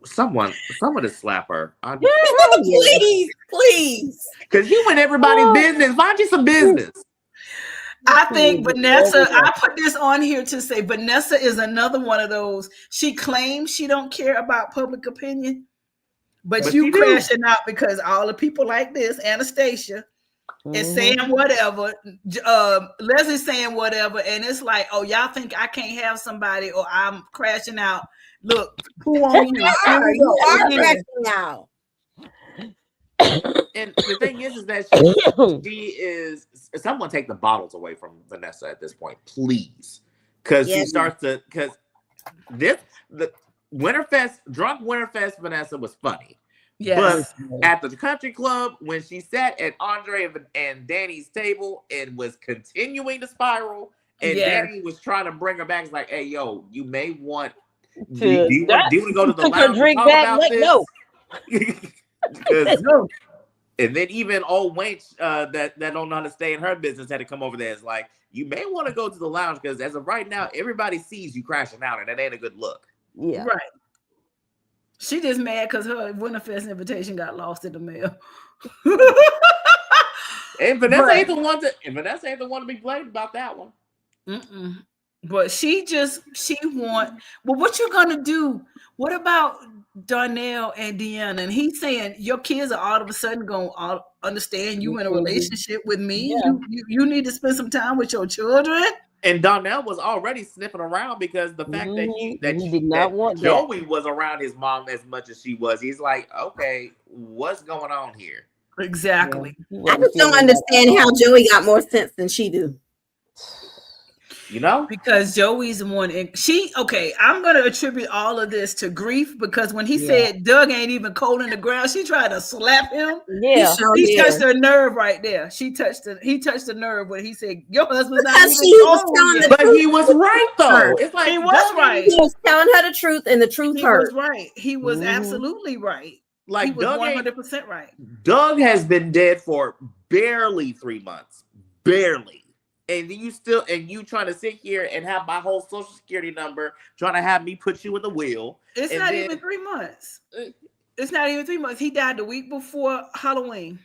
someone to slap her. Please. Because you in everybody's business. Find you some business. I think Vanessa, I put this on here to say Vanessa is another one of those. She claims she don't care about public opinion, but you crashing out because all the people like this, Anastasia, is saying whatever. Leslie's saying whatever, and it's like, oh, y'all think I can't have somebody, or I'm crashing out. Look, who on you? You are crashing out. And the thing is that she is. Someone take the bottles away from Vanessa at this point, please, because she starts to. Because the drunk Winterfest Vanessa was funny. Yes. But at the country club, when she sat at Andre and Danny's table and was continuing to spiral, and Danny was trying to bring her back, it's like, hey, yo, you may want. Do you want to go to the lounge and talk about this? No. And then even old wench that don't know how to stay in her business had to come over there. It's like, you may want to go to the lounge because as of right now, everybody sees you crashing out, and that ain't a good look. Yeah, right. She just mad because her Winterfest invitation got lost in the mail. And Vanessa ain't the one to be blamed about that one. But she want. Well, what you gonna do? What about Darnell and Deanna? And he's saying your kids are all of a sudden gonna understand you in a relationship with me. Yeah. You need to spend some time with your children. And Darnell was already sniffing around because the fact that he did not want Joey was around his mom as much as she was. He's like, okay, what's going on here? Exactly. I just don't understand how Joey got more sense than she do. You know, because Joey's the one. I'm going to attribute all of this to grief because when he said Doug ain't even cold in the ground, she tried to slap him. Yeah, he touched her nerve right there. He touched the nerve when he said your husband's not even cold. But he was right though. It's like he was right. He was telling her the truth, and the truth hurt. He was right. He was absolutely right. Like he was Doug 100% right. Doug has been dead for barely 3 months, barely. And you trying to sit here and have my whole social security number, trying to have me put you in the wheel. It's not even 3 months. It's not even 3 months. He died the week before Halloween.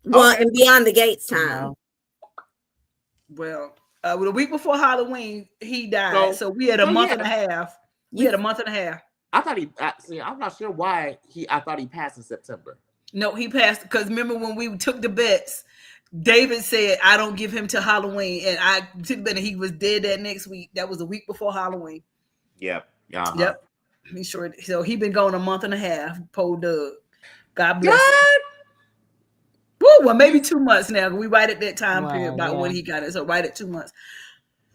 Well, and Beyond the Gates time. Well, the week before Halloween, he died. So we had a month and a half. We had a month and a half. I thought I'm not sure why I thought he passed in September. No, he passed because remember when we took the bets. David said, I don't give him to Halloween. And I took the bet and he was dead that next week. That was the week before Halloween. Yep. Yep. He sure. So he been gone a month and a half. Poor Doug. God bless him. Woo, well, maybe 2 months now. We right at that time period about when he got it. So right at 2 months.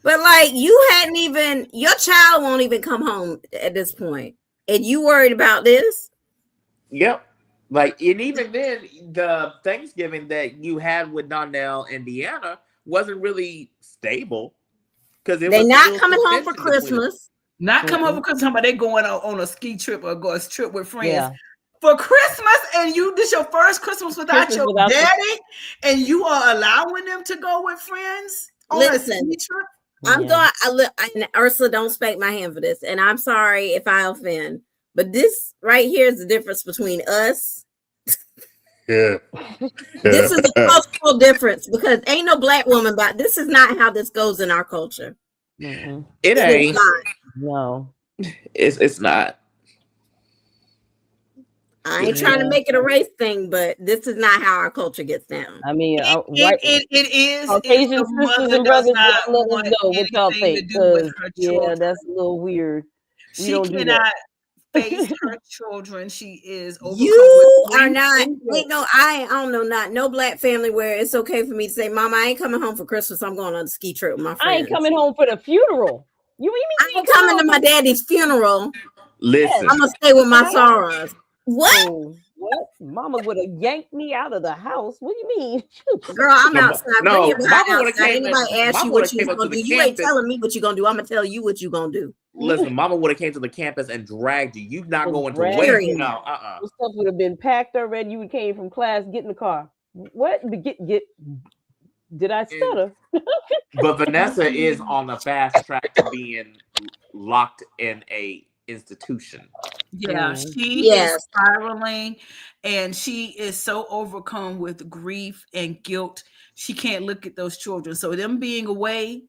But like you hadn't even, your child won't even come home at this point. And you worried about this? Yep. Like, and even then, the Thanksgiving that you had with Donnell and Deanna wasn't really stable because they're not coming home for Christmas. Not come over because they going on a ski trip or go a trip with friends for Christmas, and this your first Christmas without your daddy, and you are allowing them to go with friends on a ski trip. I'm going. And Ursula, don't spank my hand for this, and I'm sorry if I offend, but this right here is the difference between us. Yeah. This is a cultural difference because ain't no black woman, but this is not how this goes in our culture. Mm-hmm. It ain't. No. It's not. I ain't trying to make it a race thing, but this is not how our culture gets down. I mean, it is. Caucasian sisters and brothers, let us know what y'all think. Yeah, that's a little weird. She cannot face her children. She is overcome. You are not. Wait, no, I don't know. Not no black family where it's okay for me to say, "Mama, I ain't coming home for Christmas. I'm going on a ski trip with my friends." I ain't coming home for the funeral. You mean I ain't coming to my daddy's funeral? Listen, I'm gonna stay with my sorors. What? Oh, what? Mama would have yanked me out of the house. What do you mean? Girl, I'm outside. No, Mama anybody ask you what you gonna do? You ain't telling me what you gonna do. I'm gonna tell you what you gonna do. Listen, Mama would have came to the campus and dragged you. You not going to wait. No, Your stuff would have been packed already. You came from class, get in the car. What? Get. Did I stutter? But Vanessa is on the fast track to being locked in a institution. Yeah, she is spiraling, and she is so overcome with grief and guilt. She can't look at those children. So them being away,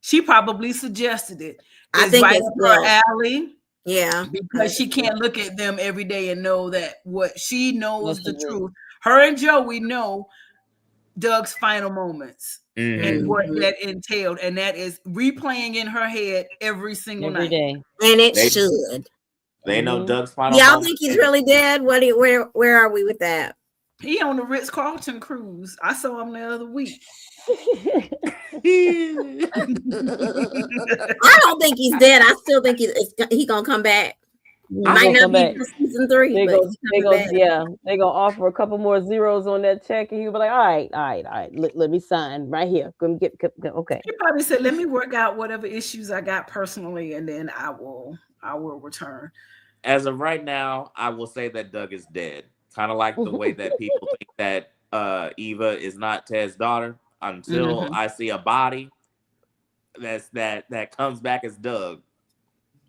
she probably suggested it. I think right it's up her alley. Yeah, because she can't look at them every day and know that what she knows the truth. Her and Joey know Doug's final moments and what that entailed, and that is replaying in her head every single night. Day. And it should. They know Doug's final. Y'all think he's really dead? Where are we with that? He on the Ritz-Carlton cruise. I saw him the other week. I don't think he's dead. I still think he's gonna come back. Might not be for season 3. They gonna offer a couple more zeros on that check, and he'll be like, all right. Let me sign right here. Okay. He probably said, "Let me work out whatever issues I got personally, and then I will return." As of right now, I will say that Doug is dead. Kind of like the way that people think that Eva is not Ted's daughter. Until I see a body that comes back as Doug,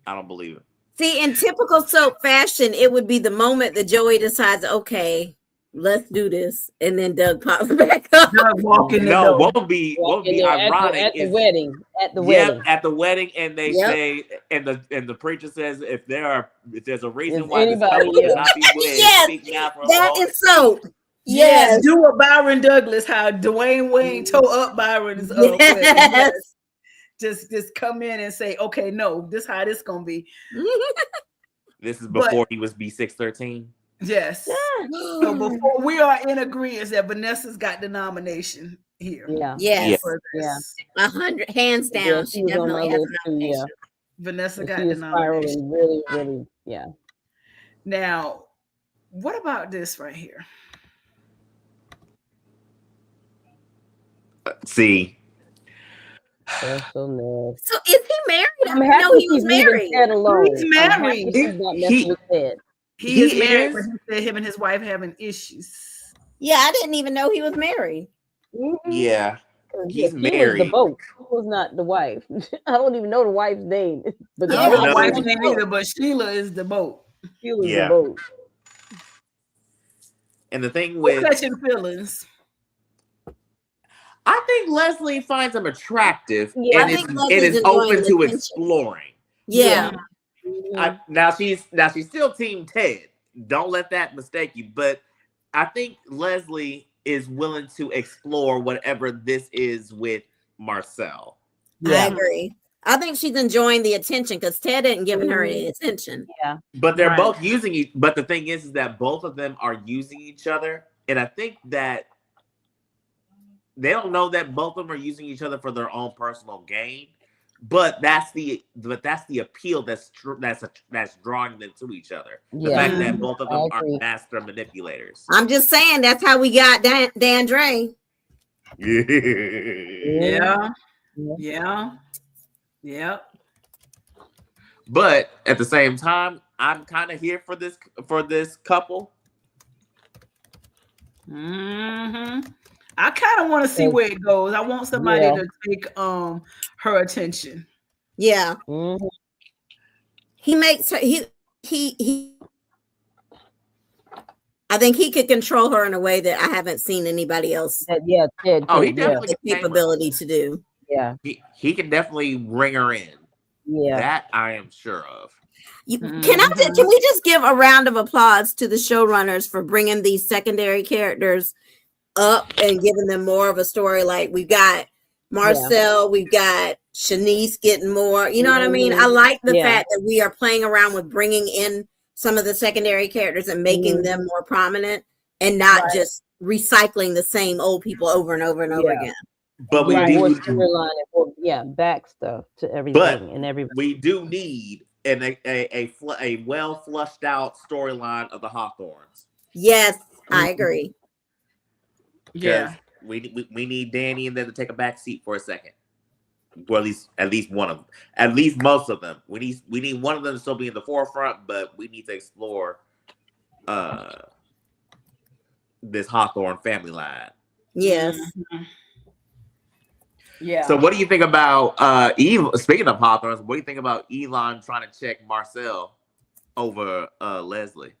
I don't believe it. See, in typical soap fashion, it would be the moment that Joey decides, okay, let's do this, and then Doug pops back up. Doug walking the door. What would be ironic at the wedding. At the wedding, and they say, and the preacher says, if there's a reason why this anybody couple should not be wed, that is so. Yes, do a Byron Douglas, how Dwayne Wayne tore up Byron's yes. Just come in and say, okay, no, this how this gonna be. This is before he was B613. Yes. So before we are in agreement that Vanessa's got the nomination here. Yeah. Yes. Yeah. 100 hands down. She definitely has a nomination. Vanessa got the nomination. Really, really, yeah. Now, what about this right here? See. So is he married? I'm happy no, he was married. He's married. He's not messing with Ted. He is married, but he said him and his wife having issues. Yeah, I didn't even know he was married. Yeah, he's married. He was the boat. He was not the wife. I don't even know the wife's name. But I don't know the wife's name either, but Sheila is the boat. Sheila's the boat. And the thing with catching feelings. I think Leslie finds him attractive and is open to exploring. Yeah. Now she's still Team Ted. Don't let that mistake you. But I think Leslie is willing to explore whatever this is with Marcel. Yeah. I agree. I think she's enjoying the attention because Ted isn't giving her any attention. Yeah. But they're both using it. But the thing is that both of them are using each other. And I think that they don't know that both of them are using each other for their own personal gain. But that's the appeal that's drawing them to each other. The fact that both of them are master manipulators. I'm just saying that's how we got Dan Dre. Yeah. But at the same time, I'm kind of here for this couple. I kind of want to see where it goes. I want somebody to take her attention. Yeah. He makes her he I think he could control her in a way that I haven't seen anybody else. He definitely the capability to do. Yeah. He can definitely bring her in. Yeah. That I am sure of. Can we just give a round of applause to the showrunners for bringing these secondary characters up and giving them more of a story? Like we've got Marcel, we've got Shanice getting more, you know what I mean? I like the fact that we are playing around with bringing in some of the secondary characters and making them more prominent and not just recycling the same old people over and over and over again. But we more do storyline, back stuff to everything and everybody. We do need a well flushed out storyline of the Hawthorns. Yes, I agree. Yeah, we need Danny and them to take a back seat for a second. Well, at least one of them, at least most of them. We need one of them to still be in the forefront, but we need to explore this Hawthorne family line. Yes. Yeah. So what do you think about speaking of Hawthorns, what do you think about Elon trying to check Marcel over Leslie?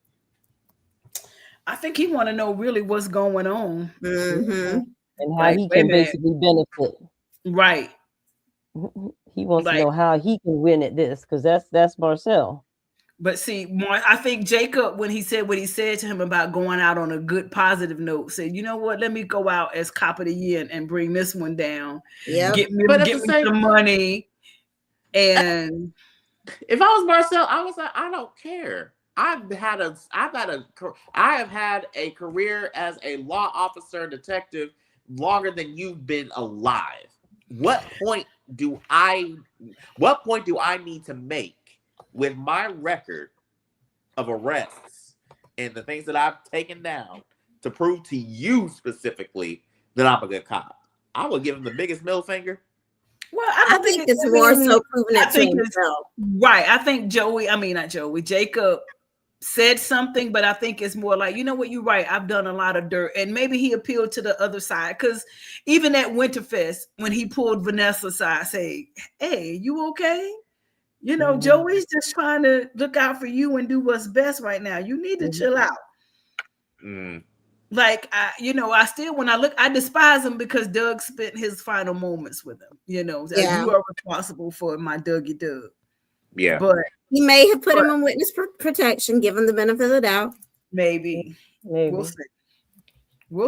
I think he want to know really what's going on. And how he can basically benefit. Right. He wants to know how he can win at this, because that's Marcel. But see, I think Jacob, when he said what he said to him about going out on a good positive note, said, you know what, let me go out as cop of the year and bring this one down. Yeah. Get me some money. And if I was Marcel, I was like, I don't care. I have had a career as a law officer detective longer than you've been alive. What point do I need to make with my record of arrests and the things that I've taken down to prove to you specifically that I'm a good cop? I would give him the biggest middle finger. Well, I think it's more so proving it to himself. Right. I think Jacob said something, but I think it's more like, you know what, you're right. I've done a lot of dirt. And maybe he appealed to the other side. Because even at Winterfest, when he pulled Vanessa aside, say, hey, you okay? You know, Joey's just trying to look out for you and do what's best right now. You need to chill out. Like, I still, when I despise him because Doug spent his final moments with him. You know, you are responsible for my Dougie Doug. Yeah. But he may have put him on witness protection, give him the benefit of the doubt. Maybe. We'll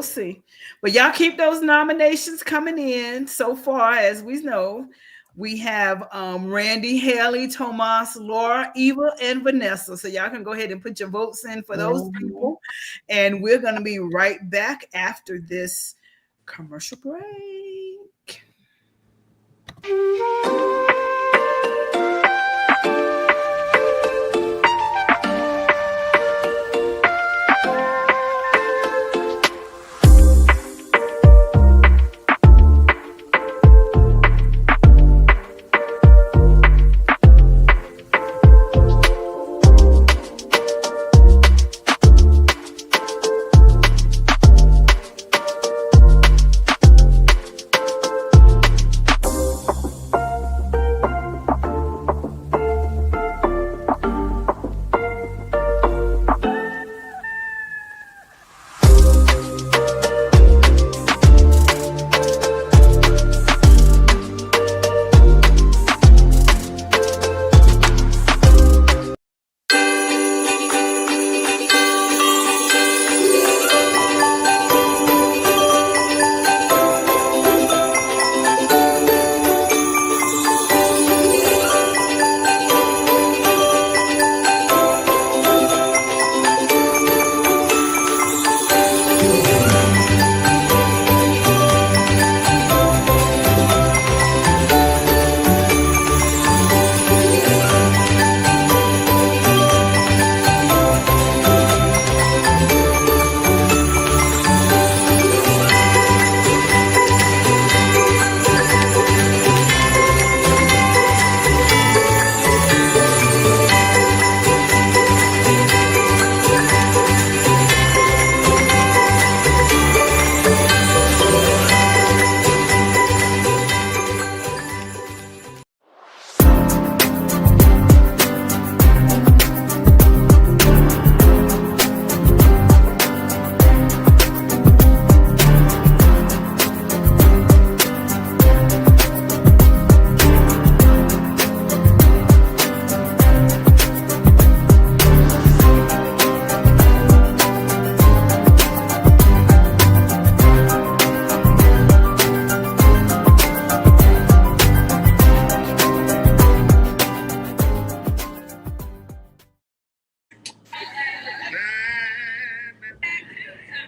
see. But y'all keep those nominations coming in. So far, as we know, we have Randy, Haley, Tomas, Laura, Eva, and Vanessa. So y'all can go ahead and put your votes in for those people. And we're going to be right back after this commercial break.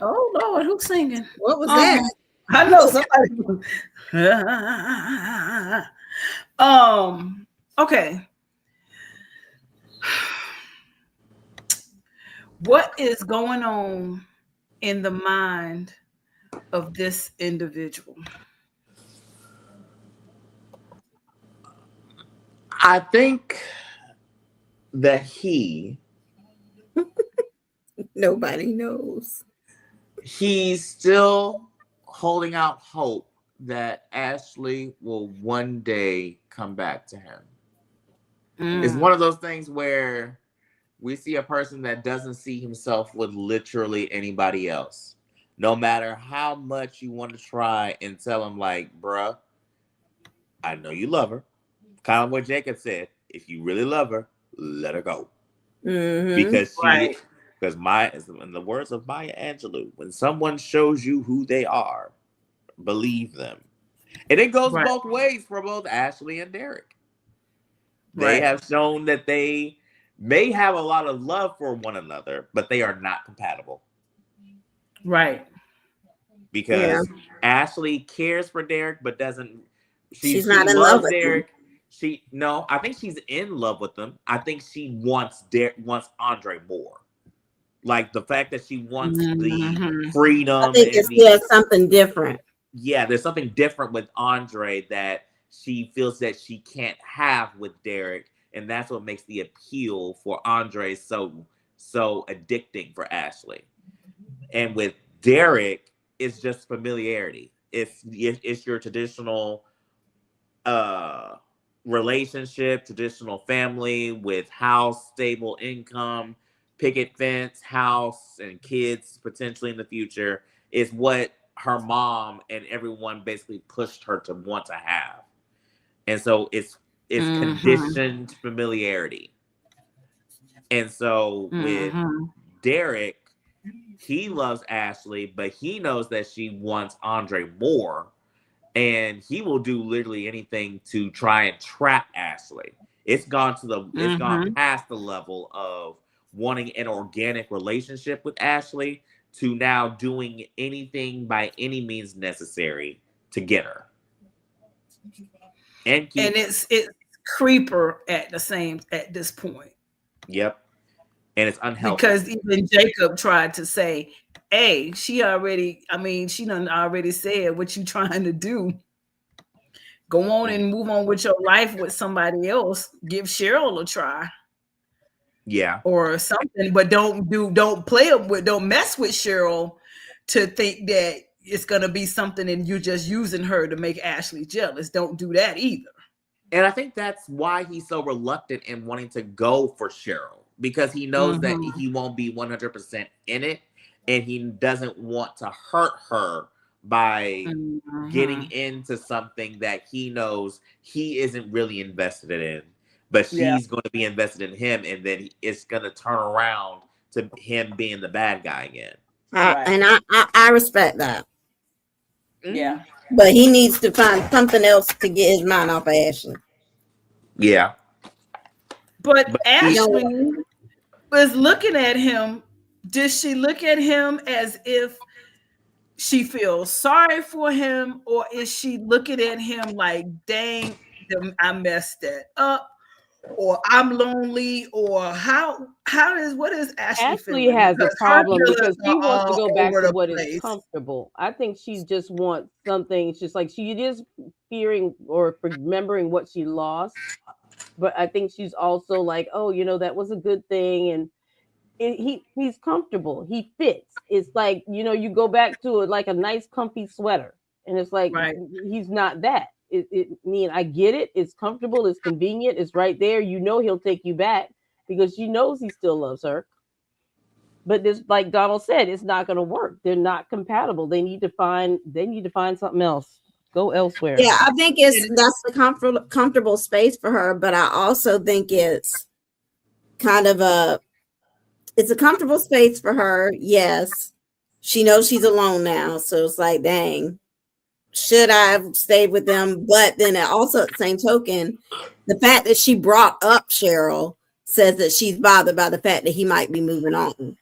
Oh Lord, who's singing? What was that? I know somebody. Okay. What is going on in the mind of this individual? I think that nobody knows. He's still holding out hope that Ashley will one day come back to him. It's one of those things where we see a person that doesn't see himself with literally anybody else. No matter how much you want to try and tell him, like, bruh, I know you love her. Kind of what Jacob said. If you really love her, let her go. Because in the words of Maya Angelou, when someone shows you who they are, believe them. And it goes both ways for both Ashley and Derek. They have shown that they may have a lot of love for one another, but they are not compatible. Right. Because Ashley cares for Derek, but doesn't. She's not in love with Derek. I think she's in love with him. I think she wants Andre more. Like the fact that she wants the freedom. I think it's something different. Yeah, there's something different with Andre that she feels that she can't have with Derek, and that's what makes the appeal for Andre so addicting for Ashley. And with Derek, it's just familiarity. It's your traditional relationship, traditional family with house, stable income, picket fence, house, and kids potentially in the future is what her mom and everyone basically pushed her to want to have. And so it's conditioned familiarity. And so with Derek, he loves Ashley, but he knows that she wants Andre more. And he will do literally anything to try and trap Ashley. It's gone past the level of wanting an organic relationship with Ashley to now doing anything by any means necessary to get her. And it's creeper at this point. Yep. And it's unhealthy. Because even Jacob tried to say, hey, she done already said what you trying to do. Go on and move on with your life with somebody else. Give Cheryl a try. Yeah. Or something, but don't mess with Cheryl to think that it's gonna be something and you're just using her to make Ashley jealous. Don't do that either. And I think that's why he's so reluctant in wanting to go for Cheryl, because he knows that he won't be 100% in it, and he doesn't want to hurt her by getting into something that he knows he isn't really invested in, but she's going to be invested in him, and then it's going to turn around to him being the bad guy again. And I respect that. Yeah. But he needs to find something else to get his mind off of Ashley. Yeah. But Ashley was looking at him. Does she look at him as if she feels sorry for him, or is she looking at him like, dang, I messed that up, or I'm lonely, or what is Ashley Ashley feeling? has a problem because she wants to go back to what place. is comfortable. I think she just wants something. It's just like she is fearing or remembering what she lost, but I think she's also like, oh, that was a good thing, and he's comfortable. He fits. It's like, you go back to it like a nice comfy sweater, and it's like he's not that. I get it. It's comfortable. It's convenient. It's right there. He'll take you back because she knows he still loves her. But this, like Donald said, it's not going to work. They're not compatible. They need to find something else. Go elsewhere. Yeah, I think that's the comfortable space for her. But I also think it's kind of it's a comfortable space for her. Yes, she knows she's alone now, so it's like, dang. Should I have stayed with them? But then also at the same token, the fact that she brought up Cheryl says that she's bothered by the fact that he might be moving on. So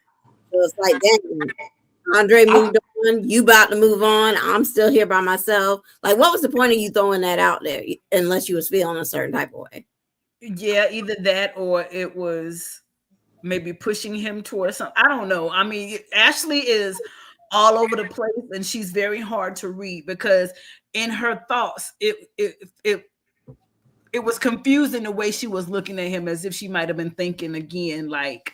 it's like, dang, Andre moved on. You about to move on. I'm still here by myself. Like, what was the point of you throwing that out there unless you was feeling a certain type of way? Yeah, either that or it was maybe pushing him towards something. I don't know. I mean, Ashley is all over the place, and she's very hard to read because in her thoughts, it was confusing the way she was looking at him, as if she might have been thinking again, like,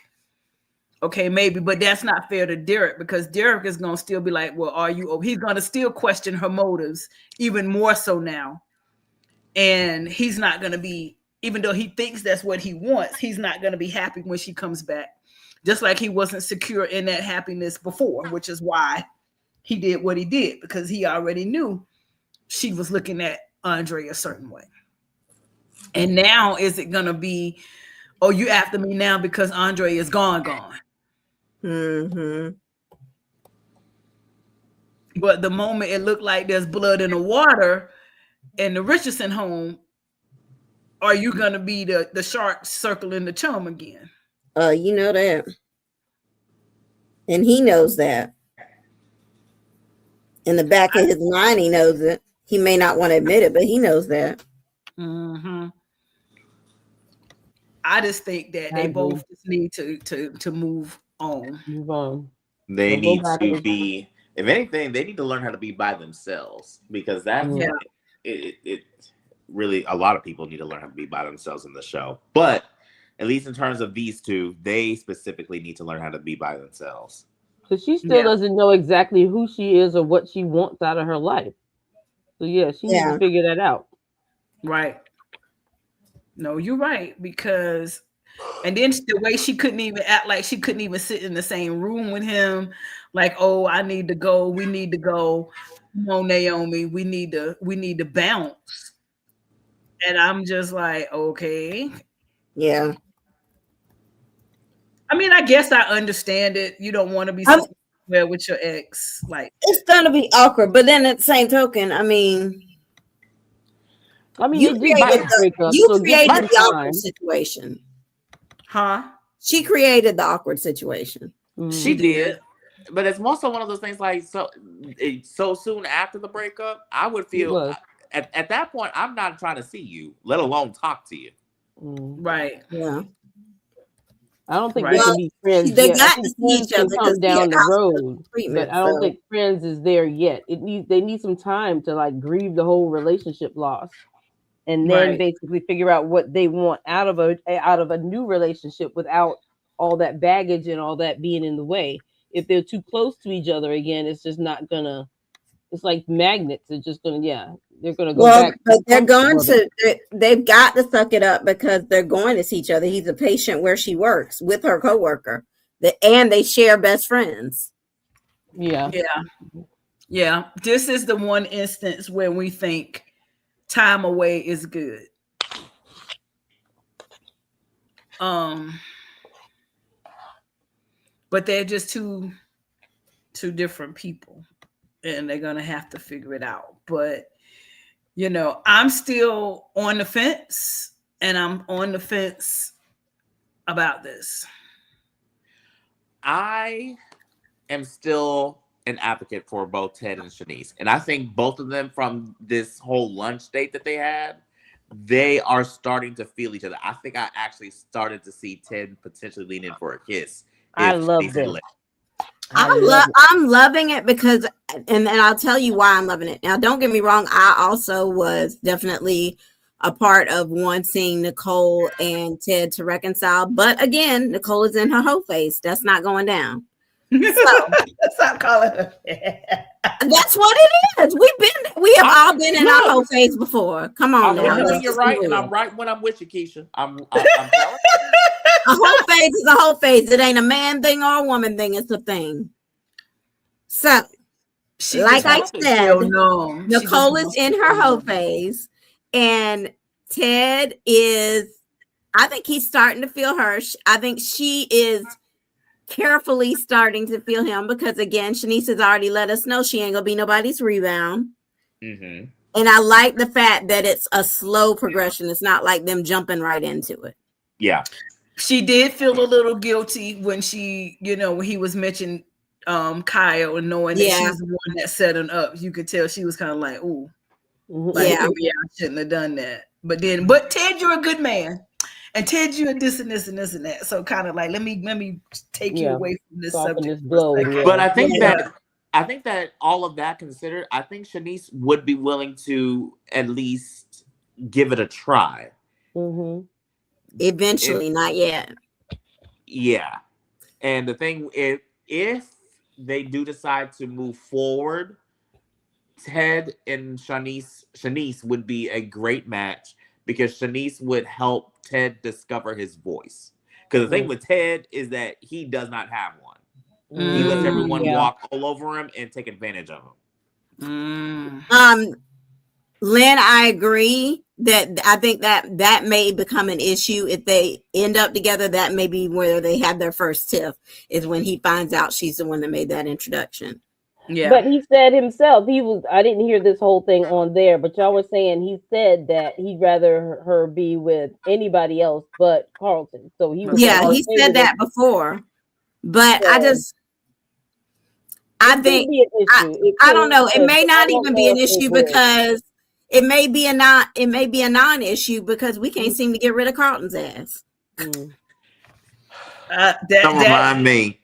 okay, maybe, but that's not fair to Derek, because Derek is going to still be like, well, are you? He's going to still question her motives even more so now. And he's not going to be, even though he thinks that's what he wants, he's not going to be happy when she comes back. Just like he wasn't secure in that happiness before, which is why he did what he did, because he already knew she was looking at Andre a certain way. And now is it going to be, oh, you after me now because Andre is gone. Mm-hmm. But the moment it looked like there's blood in the water in the Richardson home, are you going to be the shark circling the chum again? You know that. And he knows that. In the back of his mind, he knows it. He may not want to admit it, but he knows that. Mm-hmm. I just think that they both just need to move on. Move on. They need to be, if anything, they need to learn how to be by themselves, because that's it really, a lot of people need to learn how to be by themselves in the show. But at least in terms of these two, they specifically need to learn how to be by themselves. Because she still doesn't know exactly who she is or what she wants out of her life. So she needs to figure that out. Right. No, you're right, because and then the way she couldn't even act like she couldn't even sit in the same room with him, like, oh, I need to go, we need to go. Come on, Naomi, we need to bounce. And I'm just like, okay. Yeah. I mean, I guess I understand it. You don't want to be sitting there with your ex. Like, it's gonna be awkward, but then at the same token, I mean, you created the awkward situation. Huh? She created the awkward situation. She did. But it's more so one of those things, like, so soon after the breakup, I would feel at that point, I'm not trying to see you, let alone talk to you. Right. Yeah. I don't think they can be friends. They yet. got to see each other come down the road, treatment, but I don't think friends is there yet. They need some time to like grieve the whole relationship loss, and then basically figure out what they want out of a new relationship without all that baggage and all that being in the way. If they're too close to each other again, it's just not gonna. It's like magnets. It's just gonna they're gonna go back. But they're going to. They've got to suck it up because they're going to see each other. He's a patient where she works with her coworker, and they share best friends. Yeah. This is the one instance where we think time away is good. But they're just two different people, and they're gonna have to figure it out. But I'm still on the fence, and I'm on the fence about this. I am still an advocate for both Ted and Shanice, and I think both of them, from this whole lunch date that they had, they are starting to feel each other. I think I actually started to see Ted potentially lean in for a kiss. I love it. I'm loving it because, and I'll tell you why I'm loving it. Now, don't get me wrong. I also was definitely a part of wanting Nicole and Ted to reconcile. But again, Nicole is in her whole face. That's not going down. So, stop calling her. That's what it is. We have all been in our whole phase before. Come on now. You're right, and I'm right when I'm with you, Keisha. I'm a whole phase is a whole phase. It ain't a man thing or a woman thing. It's a thing. So, like I said, Nicole is in her whole phase, and Ted is. I think he's starting to feel her. I think she is carefully starting to feel him because, again, Shanice has already let us know she ain't gonna be nobody's rebound. Mm-hmm. And I like the fact that it's a slow progression. It's not like them jumping right into it. Yeah. She did feel a little guilty when she, when he was mentioned Kyle and knowing that she's the one that set him up. You could tell she was kind of like, ooh, like, maybe I shouldn't have done that. But Ted, you're a good man. And Ted, you're this and this and this and that. So kind of like, let me take you away from this subject. But I think that all of that considered, I think Shanice would be willing to at least give it a try. Mm-hmm. Eventually, not yet. Yeah. And the thing, if they do decide to move forward, Ted and Shanice would be a great match because Shanice would help Ted discover his voice. Because the thing with Ted is that he does not have one. He lets everyone walk all over him and take advantage of him. Lynn, I agree that I think that may become an issue if they end up together. That may be where they have their first tiff, is when he finds out she's the one that made that introduction. Yeah. But he said himself, I didn't hear this whole thing on there, but y'all were saying he said that he'd rather her be with anybody else but Carlton. So he was he said that before. But I think I don't know. It may not even be an issue because it may be a non-issue because we can't seem to get rid of Carlton's ass. Don't remind me.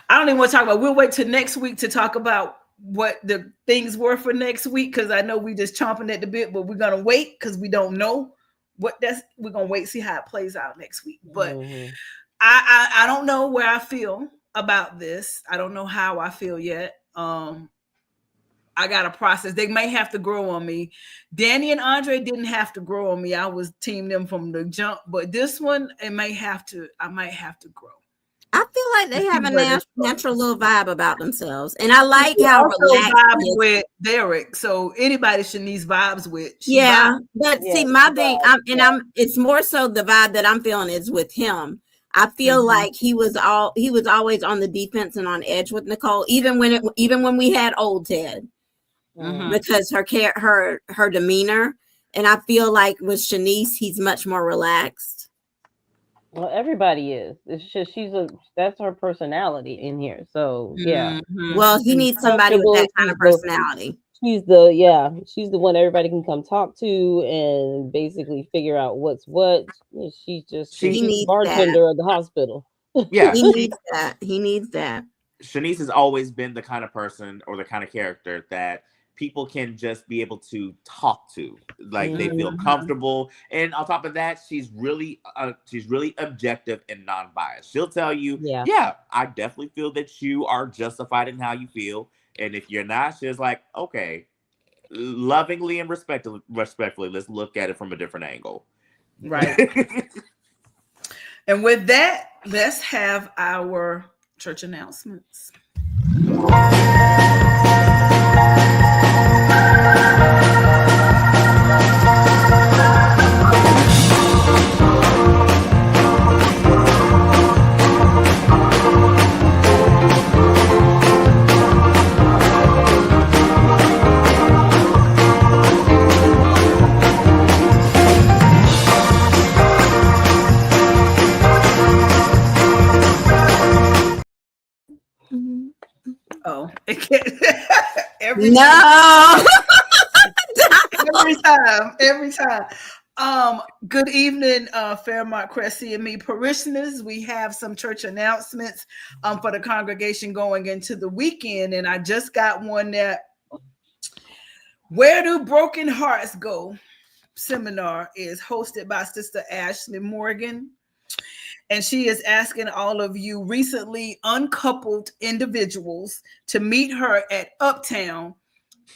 I don't even want to talk about. We'll wait till next week to talk about what the things were for next week because I know we just chomping at the bit, but we're gonna wait because we don't know we're gonna wait, see how it plays out next week. But I don't know where I feel about this. I don't know how I feel yet. I got a process. They may have to grow on me. Danny and Andre didn't have to grow on me. I was team them from the jump, but this one I might have to grow. I feel like they have a natural little vibe about themselves, and I like how relaxed vibes with Derek. So anybody Shanice vibes with, but see, my thing, it's more so the vibe that I'm feeling is with him. I feel like he was always on the defense and on edge with Nicole, even when we had old Ted, because her demeanor, and I feel like with Shanice, he's much more relaxed. Well, everybody is. It's just that's her personality in here. So yeah. Well, he needs somebody with that kind of personality. She's the one everybody can come talk to and basically figure out what's what. She's the bartender at the hospital. Yeah, he needs that. Shanice has always been the kind of person or the kind of character that people can just be able to talk to, like they feel comfortable. And on top of that, she's really objective and non-biased. She'll tell you, I definitely feel that you are justified in how you feel. And if you're not, she's like, okay, lovingly and respectfully, let's look at it from a different angle. Right. And with that, let's have our church announcements. Oh, every time. Good evening, Fairmont Cressy and me parishioners. We have some church announcements for the congregation going into the weekend, and I just got one that Where Do Broken Hearts Go seminar is hosted by Sister Ashley Morgan. And she is asking all of you recently uncoupled individuals to meet her at Uptown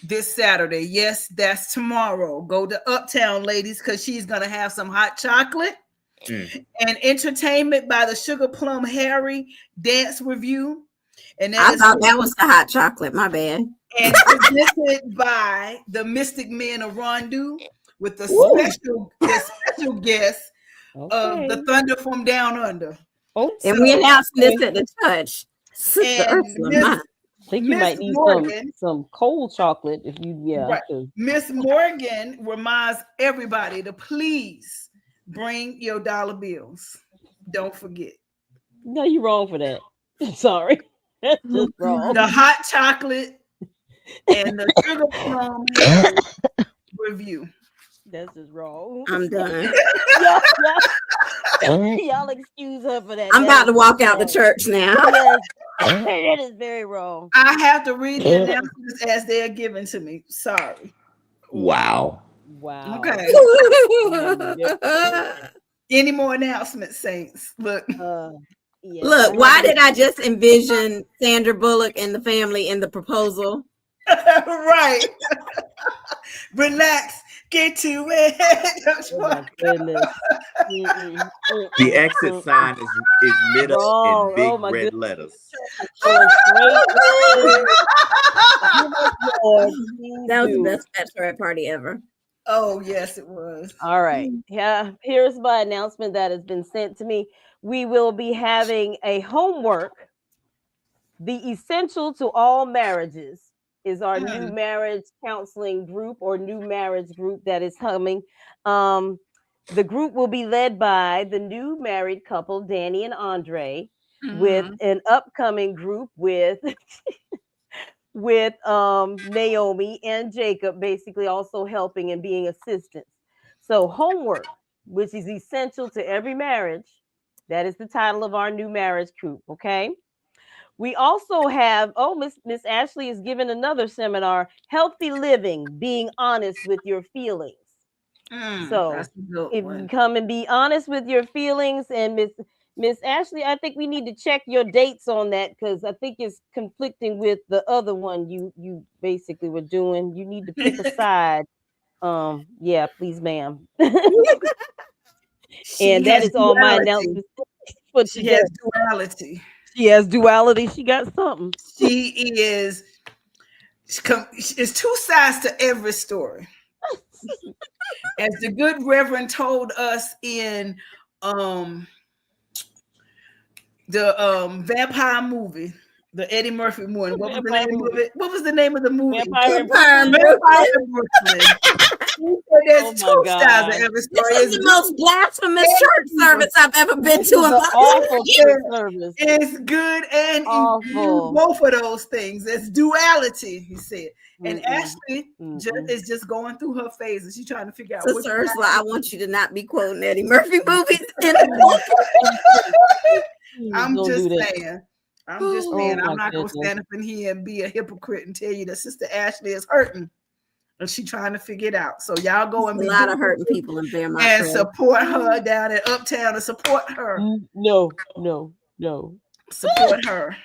this Saturday. Yes, that's tomorrow. Go to Uptown, ladies, because she's going to have some hot chocolate and entertainment by the Sugar Plum Harry dance review. And I thought that was the hot chocolate. My bad. And presented by the Mystic Men of Rondu with the special guest. Okay. The Thunder from Down Under. And we announced this at the church. I think you might need some cold chocolate if you right. Miss Morgan reminds everybody to please bring your dollar bills. Don't forget. No, you're wrong for that. Sorry. Just wrong. The hot chocolate and the sugar plum review. That's just wrong. I'm done. Y'all excuse her for that. I'm That about to is walk out the wrong. church now. That is very wrong. I have to read the announcements as they are given to me. Sorry. Wow. Wow. Okay. Any more announcements, Saints? Look. Yeah, Look, why did I just envision Sandra Bullock and the family in the proposal? Right. Relax. Get to it. Oh my goodness. The exit sign is lit up Wrong. in big Oh my red goodness. letters. That was the best bachelorette party ever. Oh, yes, it was. All right. Yeah. Here's my announcement that has been sent to me. We will be having a homework. The Essential to All Marriages is our new marriage counseling group or new marriage group that is coming. The group will be led by the new married couple, Danny and Andre, with an upcoming group with Naomi and Jacob, basically also helping and being assistants. So homework, which is essential to every marriage. That is the title of our new marriage group. Okay. We also have, Miss Ashley is giving another seminar, Healthy Living, Being Honest with Your Feelings. So if you come and be honest with your feelings, and Miss Ashley, I think we need to check your dates on that because I think it's conflicting with the other one you basically were doing. You need to pick a side. Yeah, please, ma'am. And that is all my announcements. But she has duality. She has duality. She got something. It's two sides to every story. As the good Reverend told us in the vampire movie, the Eddie Murphy one. What was the name of it? What was the name of the movie? Vampire in Brooklyn. There's two styles of every story. This is the most blasphemous church service I've ever been to. Awful church service. It's good and evil. Both of those things. It's duality, he said. And Ashley is just going through her phases. She's trying to figure out. Sister Ursula, I want you to not be quoting Eddie Murphy movies. I'm just saying. I'm not going to stand up in here and be a hypocrite and tell you that Sister Ashley is hurting. And she's trying to figure it out. So y'all go and be a lot of hurting people in Fairmont and support her down at Uptown and support her. No. Support her.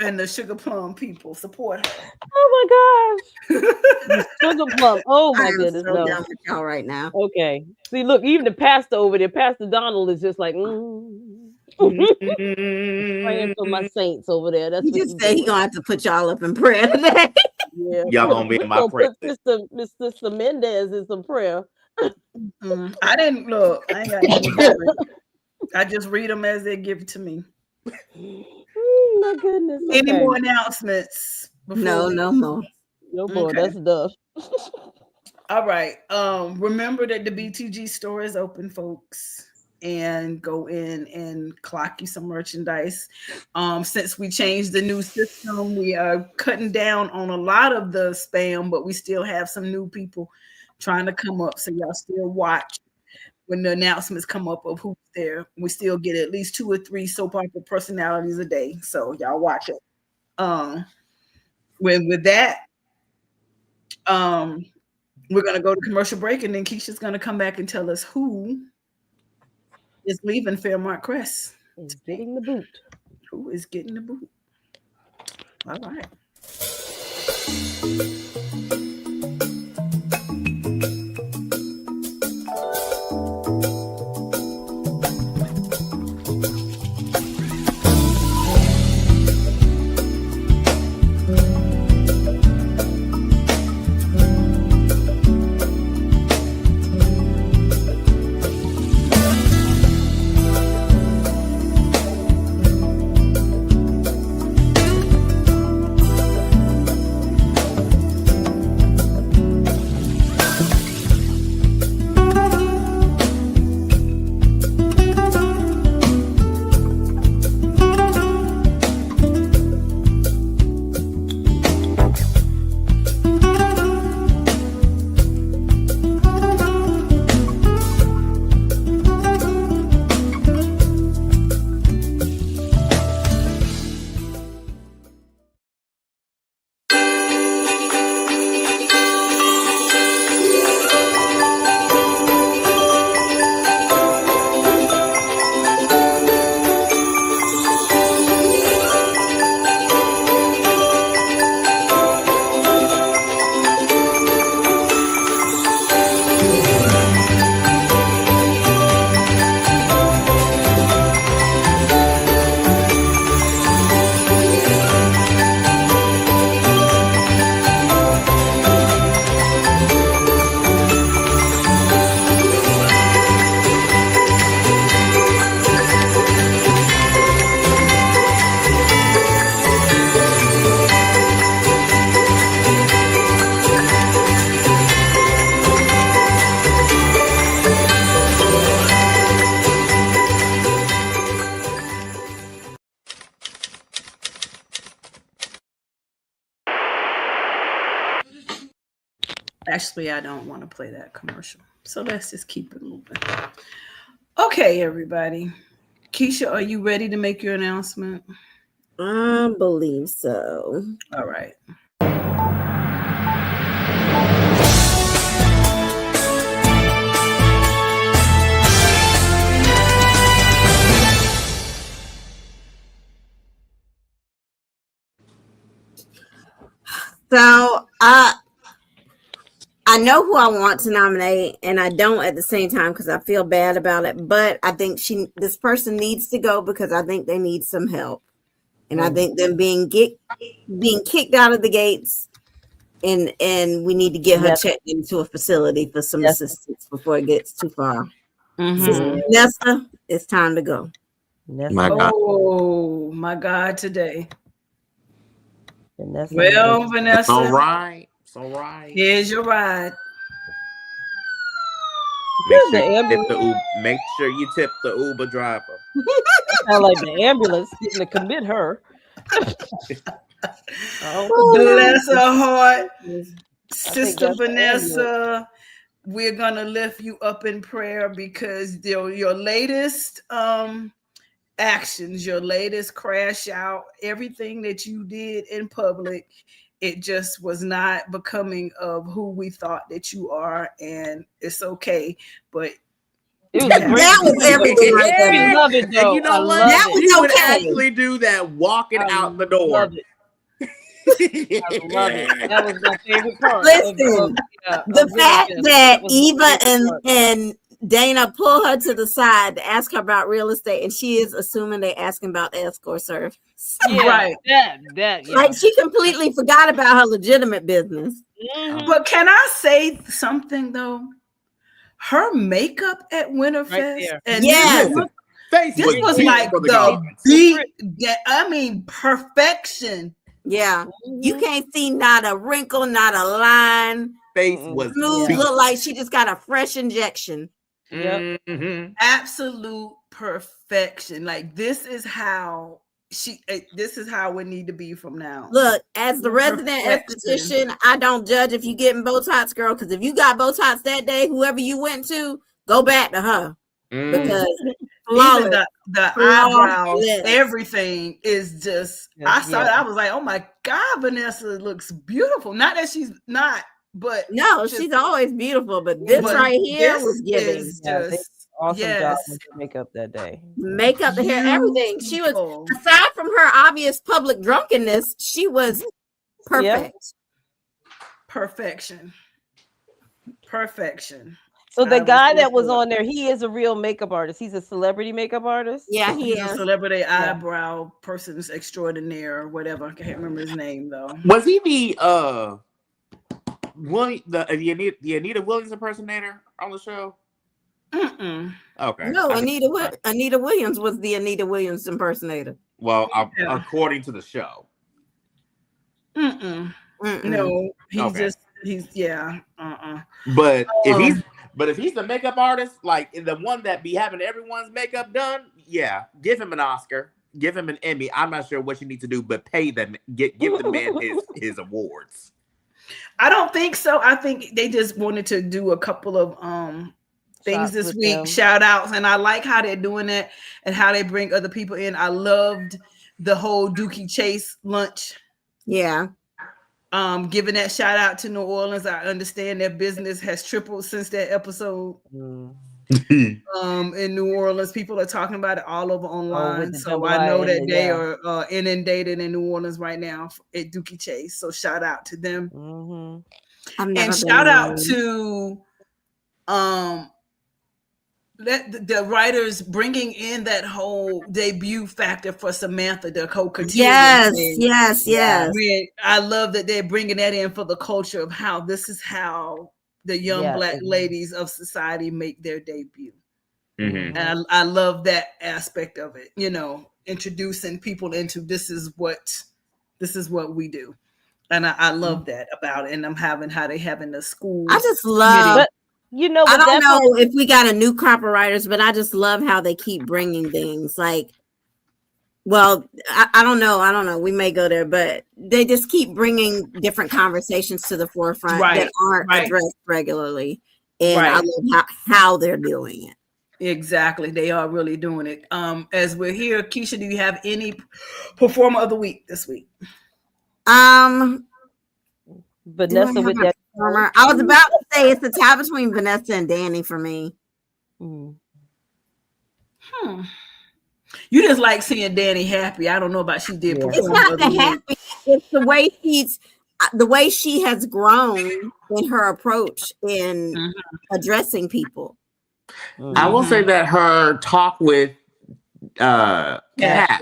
And the Sugar Plum people support her. Oh my gosh. Sugar Plum. Oh my goodness. So down with y'all right now. Okay. See, look, even the pastor over there, Pastor Donald, is just like praying for my saints over there. That's you just say he's gonna have to put y'all up in prayer today. Yeah. Y'all gonna be in my prayer. Mr. Mendez is in prayer. I didn't look. I ain't got anything. I just read them as they give to me. My goodness. Okay. Any more announcements? No more. No more. Okay. That's enough. All right. Remember that the BTG store is open, folks. And go in and clock you some merchandise. Since we changed the new system, we are cutting down on a lot of the spam, but we still have some new people trying to come up. So y'all still watch when the announcements come up of who's there. We still get at least 2 or 3 soap opera personalities a day. So y'all watch it. With that, we're gonna go to commercial break, and then Keisha's gonna come back and tell us who is leaving Fairmont Crest. Is getting the boot. Who is getting the boot? All right. Actually, I don't want to play that commercial. So let's just keep it moving. Okay, everybody. Keisha, are you ready to make your announcement? I believe so. All right. So I know who I want to nominate, and I don't at the same time because I feel bad about it. But I think this person needs to go because I think they need some help, and I think them being kicked out of the gates, and we need to get her checked into a facility for some assistance before it gets too far. Sister Vanessa, it's time to go. My God. Oh my God! Today. Vanessa. Well, Vanessa. All right. It's all right. Here's your ride. Make sure you tip the Uber driver. Sound like the ambulance getting to commit her. Bless her heart. Sister Vanessa, we're going to lift you up in prayer because your latest actions, your latest crash out, everything that you did in public, it just was not becoming of who we thought that you are, and it's okay. But that was everything right there. I love it, though. And you know what? That was You would okay. actually do that walking out the door. Love it. I love it. That was my favorite part. Listen, the fact that Eva and Dana pull her to the side to ask her about real estate, and she is assuming they're asking about the escort service. Right. Like she completely forgot about her legitimate business. But can I say something though? Her makeup at Winterfest, and yes, this was like the beat. I mean, perfection. Yeah, you can't see not a wrinkle, not a line. Face was smooth. Look like she just got a fresh injection. Yep. Absolute perfection. Like this is how we need to be from now. Look, as the resident esthetician, I don't judge if you getting Botox, girl, because if you got Botox that day, whoever you went to, go back to her. Because even the eyebrows, everything is just I saw it, I was like, oh my God, Vanessa looks beautiful. Not that she's not, but no, she's always beautiful, but this right here was giving just awesome job with the makeup that day. Makeup, the hair, everything. She was, aside from her obvious public drunkenness, she was perfect. Perfection. So the guy that was on there, he is a real makeup artist. He's a celebrity makeup artist. Yeah, he's a celebrity eyebrow person's extraordinaire or whatever. I can't remember his name though. Was he the Anita Williams impersonator on the show? Okay. No, Anita Williams was the Anita Williams impersonator. Well, according to the show. No, he's But if he's the makeup artist, like the one that be having everyone's makeup done, give him an Oscar, give him an Emmy. I'm not sure what you need to do, but pay them, give the man his awards. I don't think so. I think they just wanted to do a couple of things this week, shout outs, and I like how they're doing it and how they bring other people in. I loved the whole Dookie Chase lunch. Yeah. Giving that shout out to New Orleans. I understand their business has tripled since that episode. In New Orleans, people are talking about it all over online. So I know that they are inundated in New Orleans right now at Dookie Chase. So shout out to them. And shout out to the writers bringing in that whole debut factor for Samantha, the co-cotillion. Yes. I love that they're bringing that in for the culture of how this is how the young Black ladies of society make their debut. And I love that aspect of it, introducing people into this is what we do. And I love that about it. And I'm having how they have in the school. I just love I don't know if we got a new crop of writers, but I just love how they keep bringing things like Well, I don't know. We may go there, but they just keep bringing different conversations to the forefront that aren't addressed regularly. And I love how they're doing it. Exactly. They are really doing it. As we're here, Keisha, do you have any performer of the week this week? Vanessa with that performer. I was about to say it's a tie between Vanessa and Danny for me. You just like seeing Danny happy. I don't know about she did. It's not the happy. It's the way she has grown in her approach in addressing people. I will say that her talk with Kat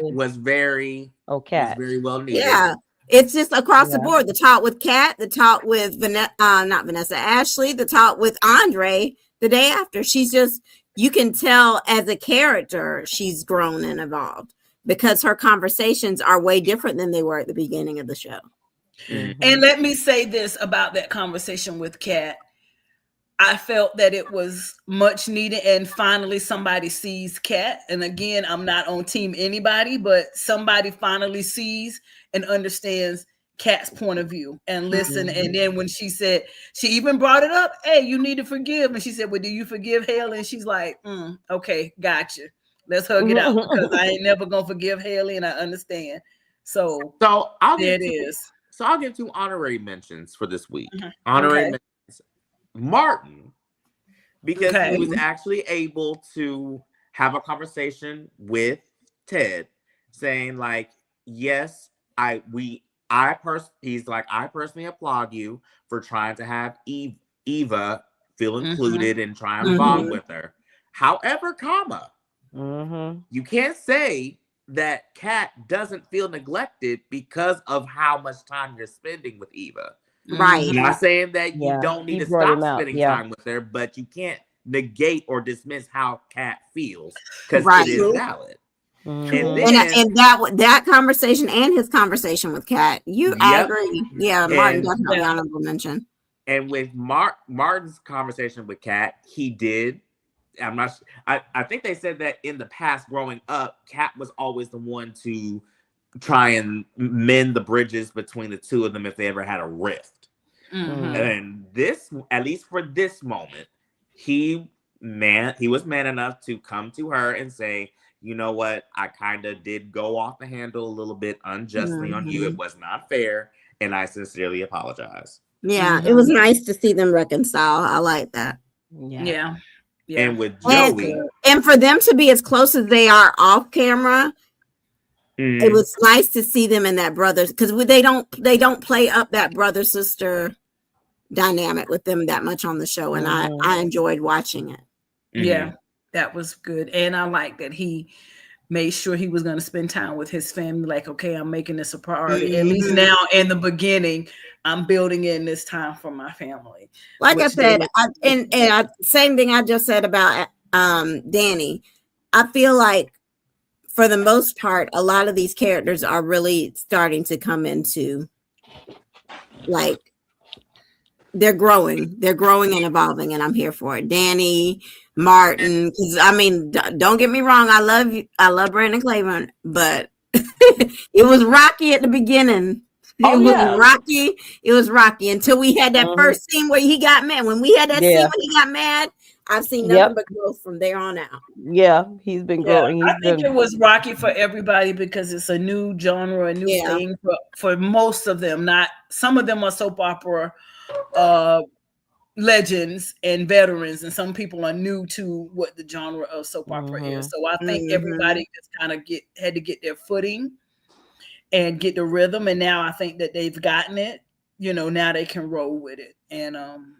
was very well needed. Yeah, it's just across the board. The talk with Kat, the talk with Ashley, the talk with Andre the day after. She's just, you can tell as a character she's grown and evolved because her conversations are way different than they were at the beginning of the show. And let me say this about that conversation with Kat. I felt that it was much needed, and finally somebody sees Kat. And again, I'm not on team anybody, but somebody finally sees and understands Kat's point of view and listen. And then when she said, she even brought it up, hey, you need to forgive. And she said, well, do you forgive Haley? And she's like, okay, gotcha. Let's hug it out because I ain't never gonna forgive Haley, and I understand. So I'll there it is. So I'll give 2 honorary mentions for this week. Honorary mentions. Martin, because he was actually able to have a conversation with Ted, saying like, yes, he's like, I personally applaud you for trying to have Eva feel included and try and bond with her. However, you can't say that Kat doesn't feel neglected because of how much time you're spending with Eva. Right. I'm not saying that you don't need to stop spending time with her, but you can't negate or dismiss how Kat feels because it is valid. And that conversation and his conversation with Kat, I agree. Yeah, Martin definitely honorable mention. And with Martin's conversation with Kat, he did. I think they said that in the past, growing up, Kat was always the one to try and mend the bridges between the two of them if they ever had a rift. And this, at least for this moment, he was man enough to come to her and say, you know what, I kind of did go off the handle a little bit unjustly on you. It was not fair, and I sincerely apologize. Yeah, it was nice to see them reconcile. I like that. Yeah. And with Joey, and for them to be as close as they are off camera, it was nice to see them in that brothers, because they don't play up that brother sister dynamic with them that much on the show, and I enjoyed watching it. Yeah, that was good, and I like that he made sure he was going to spend time with his family. Like, okay, I'm making this a priority. At least now, in the beginning, I'm building in this time for my family. Like I said, same thing I just said about Danny. I feel like, for the most part, a lot of these characters are really starting to come into, like, they're growing and evolving, and I'm here for it. Danny, Martin, because I mean, don't get me wrong, I love Brandon Claiborne, but it was rocky at the beginning. It was rocky until we had that first scene where he got mad. When we had that scene when he got mad, I've seen nothing but growth from there on out. Yeah, he's been growing. I think it was rocky for everybody because it's a new genre, a new thing for most of them. Not some of them are soap opera legends and veterans, and some people are new to what the genre of soap opera is. So I think everybody just kind of had to get their footing and get the rhythm, and now I think that they've gotten it. You know, now they can roll with it, and I'm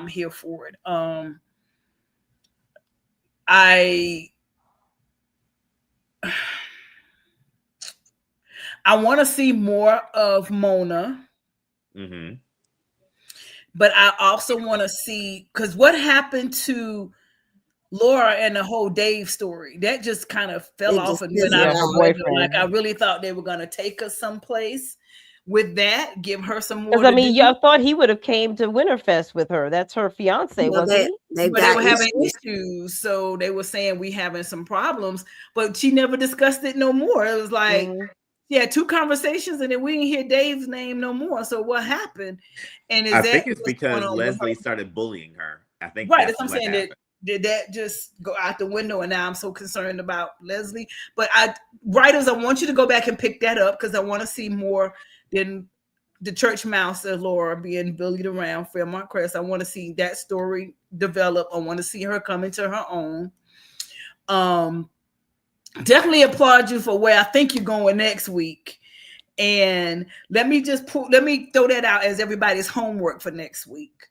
here for it. I want to see more of Mona. But I also want to see, because what happened to Laura and the whole Dave story, that just kind of fell off. And when I really thought they were going to take us someplace with that, give her some more. Because I mean, I thought he would have came to Winterfest with her. That's her fiance, Well, wasn't he? they But they were having issues, so they were saying we having some problems. But she never discussed it no more. It was like she had 2 conversations, and then we didn't hear Dave's name no more. So what happened? And I think it's because Leslie started bullying her. I think right. That's what I'm saying. Did that just go out the window? And now I'm so concerned about Leslie. But writers, I want you to go back and pick that up because I want to see more than the church mouse of Laura being bullied around Fairmont Crest. I want to see that story develop. I want to see her come into her own. Definitely applaud you for where I think you're going next week. And let me throw that out as everybody's homework for next week.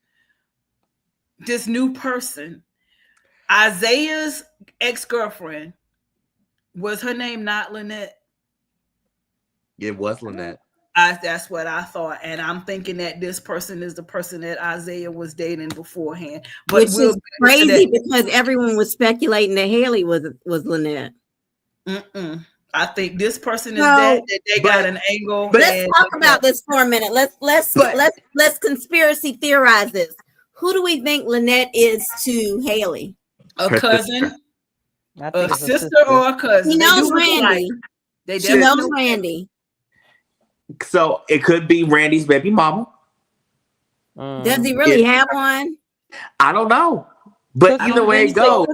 This new person, Isaiah's ex-girlfriend, was her name not Lynette? It was Lynette. That's what I thought, and I'm thinking that this person is the person that Isaiah was dating beforehand. But which is crazy because everyone was speculating that Haley was Lynette. I think this person is that they got an angle. But let's talk about this for a minute. Let's conspiracy theorize this. Who do we think Lynette is to Haley? A cousin, a sister, or a cousin? He knows Randy. She knows Randy. So it could be Randy's baby mama. Does he really have one? I don't know. But either way it goes,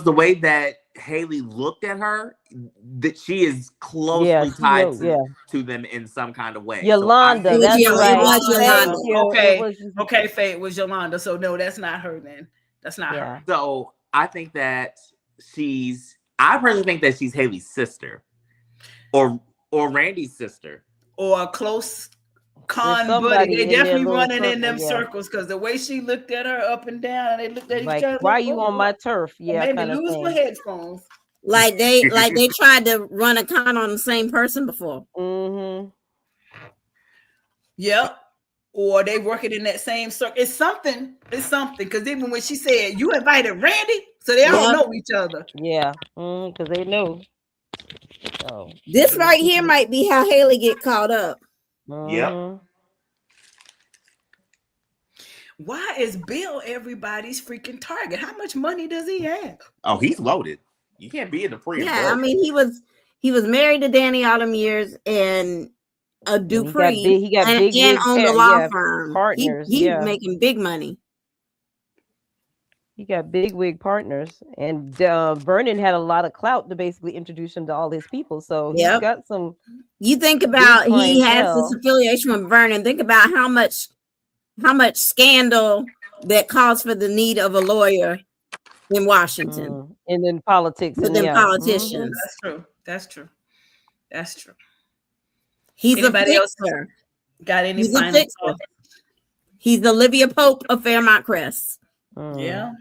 the way that Haley looked at her, that she is closely tied to them in some kind of way. Yolanda, that's right. Okay, Faye, it was Yolanda. So no, that's not her then. That's not her. So I think that I personally think that she's Haley's sister. Or Randy's sister. Or a close con buddy. They definitely running in them circles because the way she looked at her up and down, and they looked at each other. Why are you on my turf? Yeah, maybe lose my headphones. Like they tried to run a con on the same person before. Yep. Or they working in that same circle. It's something. Because even when she said you invited Randy, so they all know each other. Yeah. Because they know. Oh. This right here might be how Haley get caught up. Yep. Why is Bill everybody's freaking target? How much money does he have? Oh, he's loaded. You can't be in the free. Yeah, I mean he was married to Danny all them years and a Dupree. He got big and on the law firm. Partners. He's making big money. He got big wig partners, and Vernon had a lot of clout to basically introduce him to all his people. So he's got some. You think about he has this affiliation with Vernon. Think about how much scandal that calls for the need of a lawyer in Washington and in politics. Within politicians. That's true. He's Anybody a else fixer. Got any final thoughts? He's Olivia Pope of Fairmont Crest. Yeah.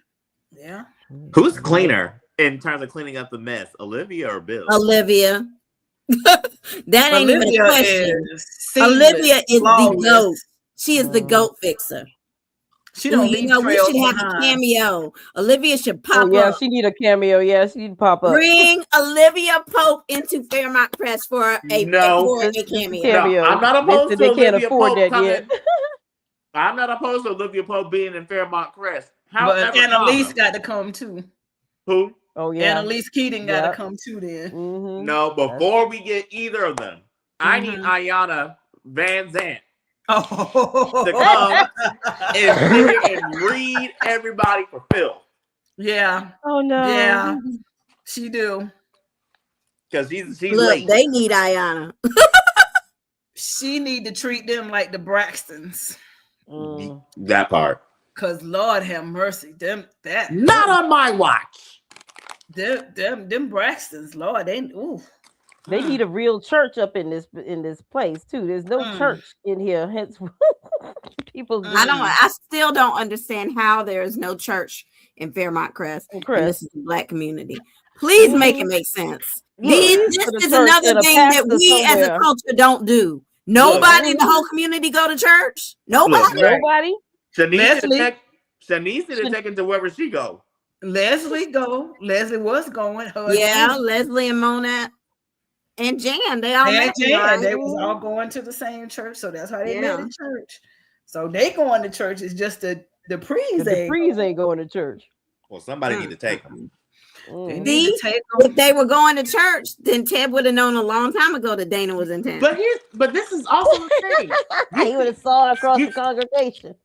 Who's cleaner in terms of cleaning up the mess, Olivia or Bill? Olivia. That ain't even a question. Olivia is the GOAT. She is the GOAT fixer. She don't leave we should have a cameo. Olivia should pop up. Yeah, she need a cameo. Yeah, she need to pop up. Bring Olivia Pope into Fairmont Crest for a cameo. No, I'm not opposed to Olivia Pope that coming. yet. I'm not opposed to Olivia Pope being in Fairmont Crest. But Annalise got to come too. Who? Oh yeah, Annalise Keating got to come too. Then no, before we get either of them, I need Ayanna Van Zant to come and read everybody for Phil. Yeah. Oh no. Yeah. She do. Because she's Look, late. They need Ayanna. She need to treat them like the Braxtons. That part. Cause Lord have mercy, not on my watch. Them Braxtons, Lord, they need a real church up in this place too. There's no church in here. Hence, people. I still don't understand how there is no church in Fairmont Crest. And this is a Black community. Please make it make sense. This is another thing that we as a culture don't do. Nobody in the whole community go to church. Nobody. Shanice needs to take it to wherever she go. Leslie go. Leslie was going. Yeah, Leslie and Monat and Jan. They all And met. Jan, they was all going to the same church, so that's how they met in church. So they going to church is just the Prees. The Prees ain't going to church. Well, somebody need to take them. See, if they were going to church, then Ted would have known a long time ago that Dana was in town. But this is also the thing. He would have saw across the congregation.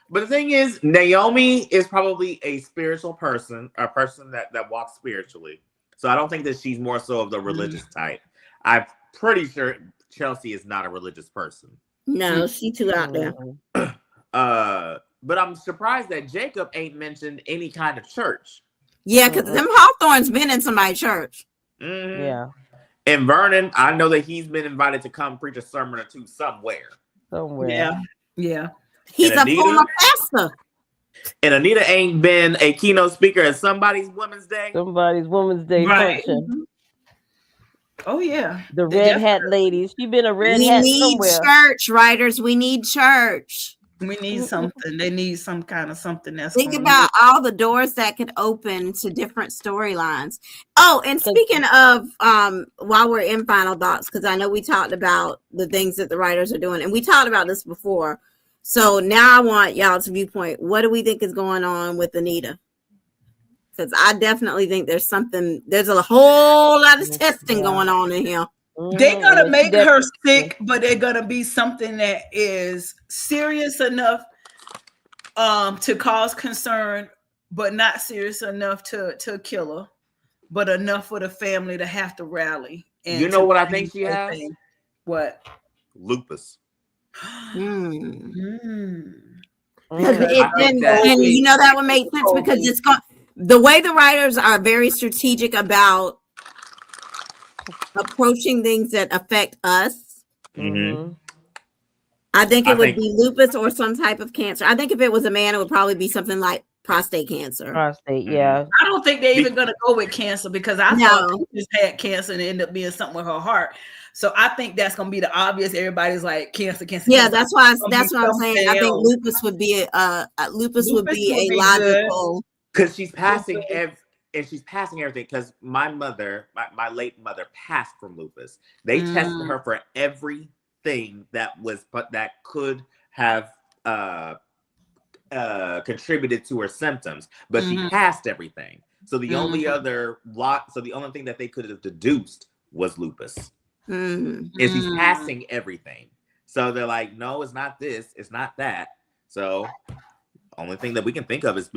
But the thing is, Naomi is probably a spiritual person, a person that walks spiritually. So I don't think that she's more so of the religious type. I'm pretty sure Chelsea is not a religious person. No, she too out there. But I'm surprised that Jacob ain't mentioned any kind of church. Yeah, because them Hawthorne's been in somebody's church. Mm-hmm. Yeah. And Vernon, I know that he's been invited to come preach a sermon or two somewhere. Yeah. He's a former pastor. And Anita ain't been a keynote speaker at somebody's Women's Day. Right. Function. Oh yeah. The red hat ladies. She been a red We hat need somewhere. church, writers. We need church. We need something. They need some kind of something that's Think about all the doors that could open to different storylines. Oh, and speaking of while we're in final thoughts, because I know we talked about the things that the writers are doing, and we talked about this before. So now I want y'all's viewpoint. What do we think is going on with Anita? Because I definitely think there's a whole lot of testing going on in here. They're gonna make her sick, but they're gonna be something that is serious enough to cause concern, but not serious enough to kill her, but enough for the family to have to rally. And you know what I think she has? What? Lupus. And you know that would make sense because it's going. The way the writers are very strategic about approaching things that affect us. Mm-hmm. I think it would be lupus or some type of cancer. I think if it was a man, it would probably be something like prostate cancer. Prostate, yeah. I don't think they're even gonna go with cancer because I thought she just had cancer and it ended up being something with her heart. So I think that's gonna be the obvious. Everybody's like cancer. Yeah, cancer. that's what I'm saying. I think lupus would be a logical because she's passing and she's passing everything because my late mother passed from lupus. They tested her for everything that could have contributed to her symptoms, but she passed everything. So the only thing that they could have deduced was lupus. And she's passing everything. So they're like, no, it's not this, it's not that. So only thing that we can think of is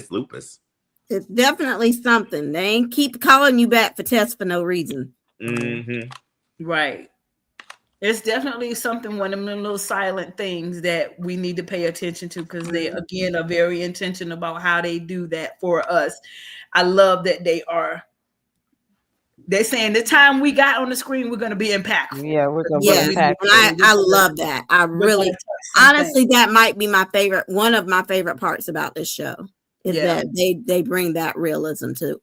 lupus. It's definitely something. They ain't keep calling you back for tests for no reason. Right. It's definitely something, one of them little silent things that we need to pay attention to because they, again, are very intentional about how they do that for us. I love that they're saying the time we got on the screen, we're going to be impactful. Yeah, we're going to be impactful. I love that. I really, honestly, that might be one of my favorite parts about this show. Is that they bring that realism to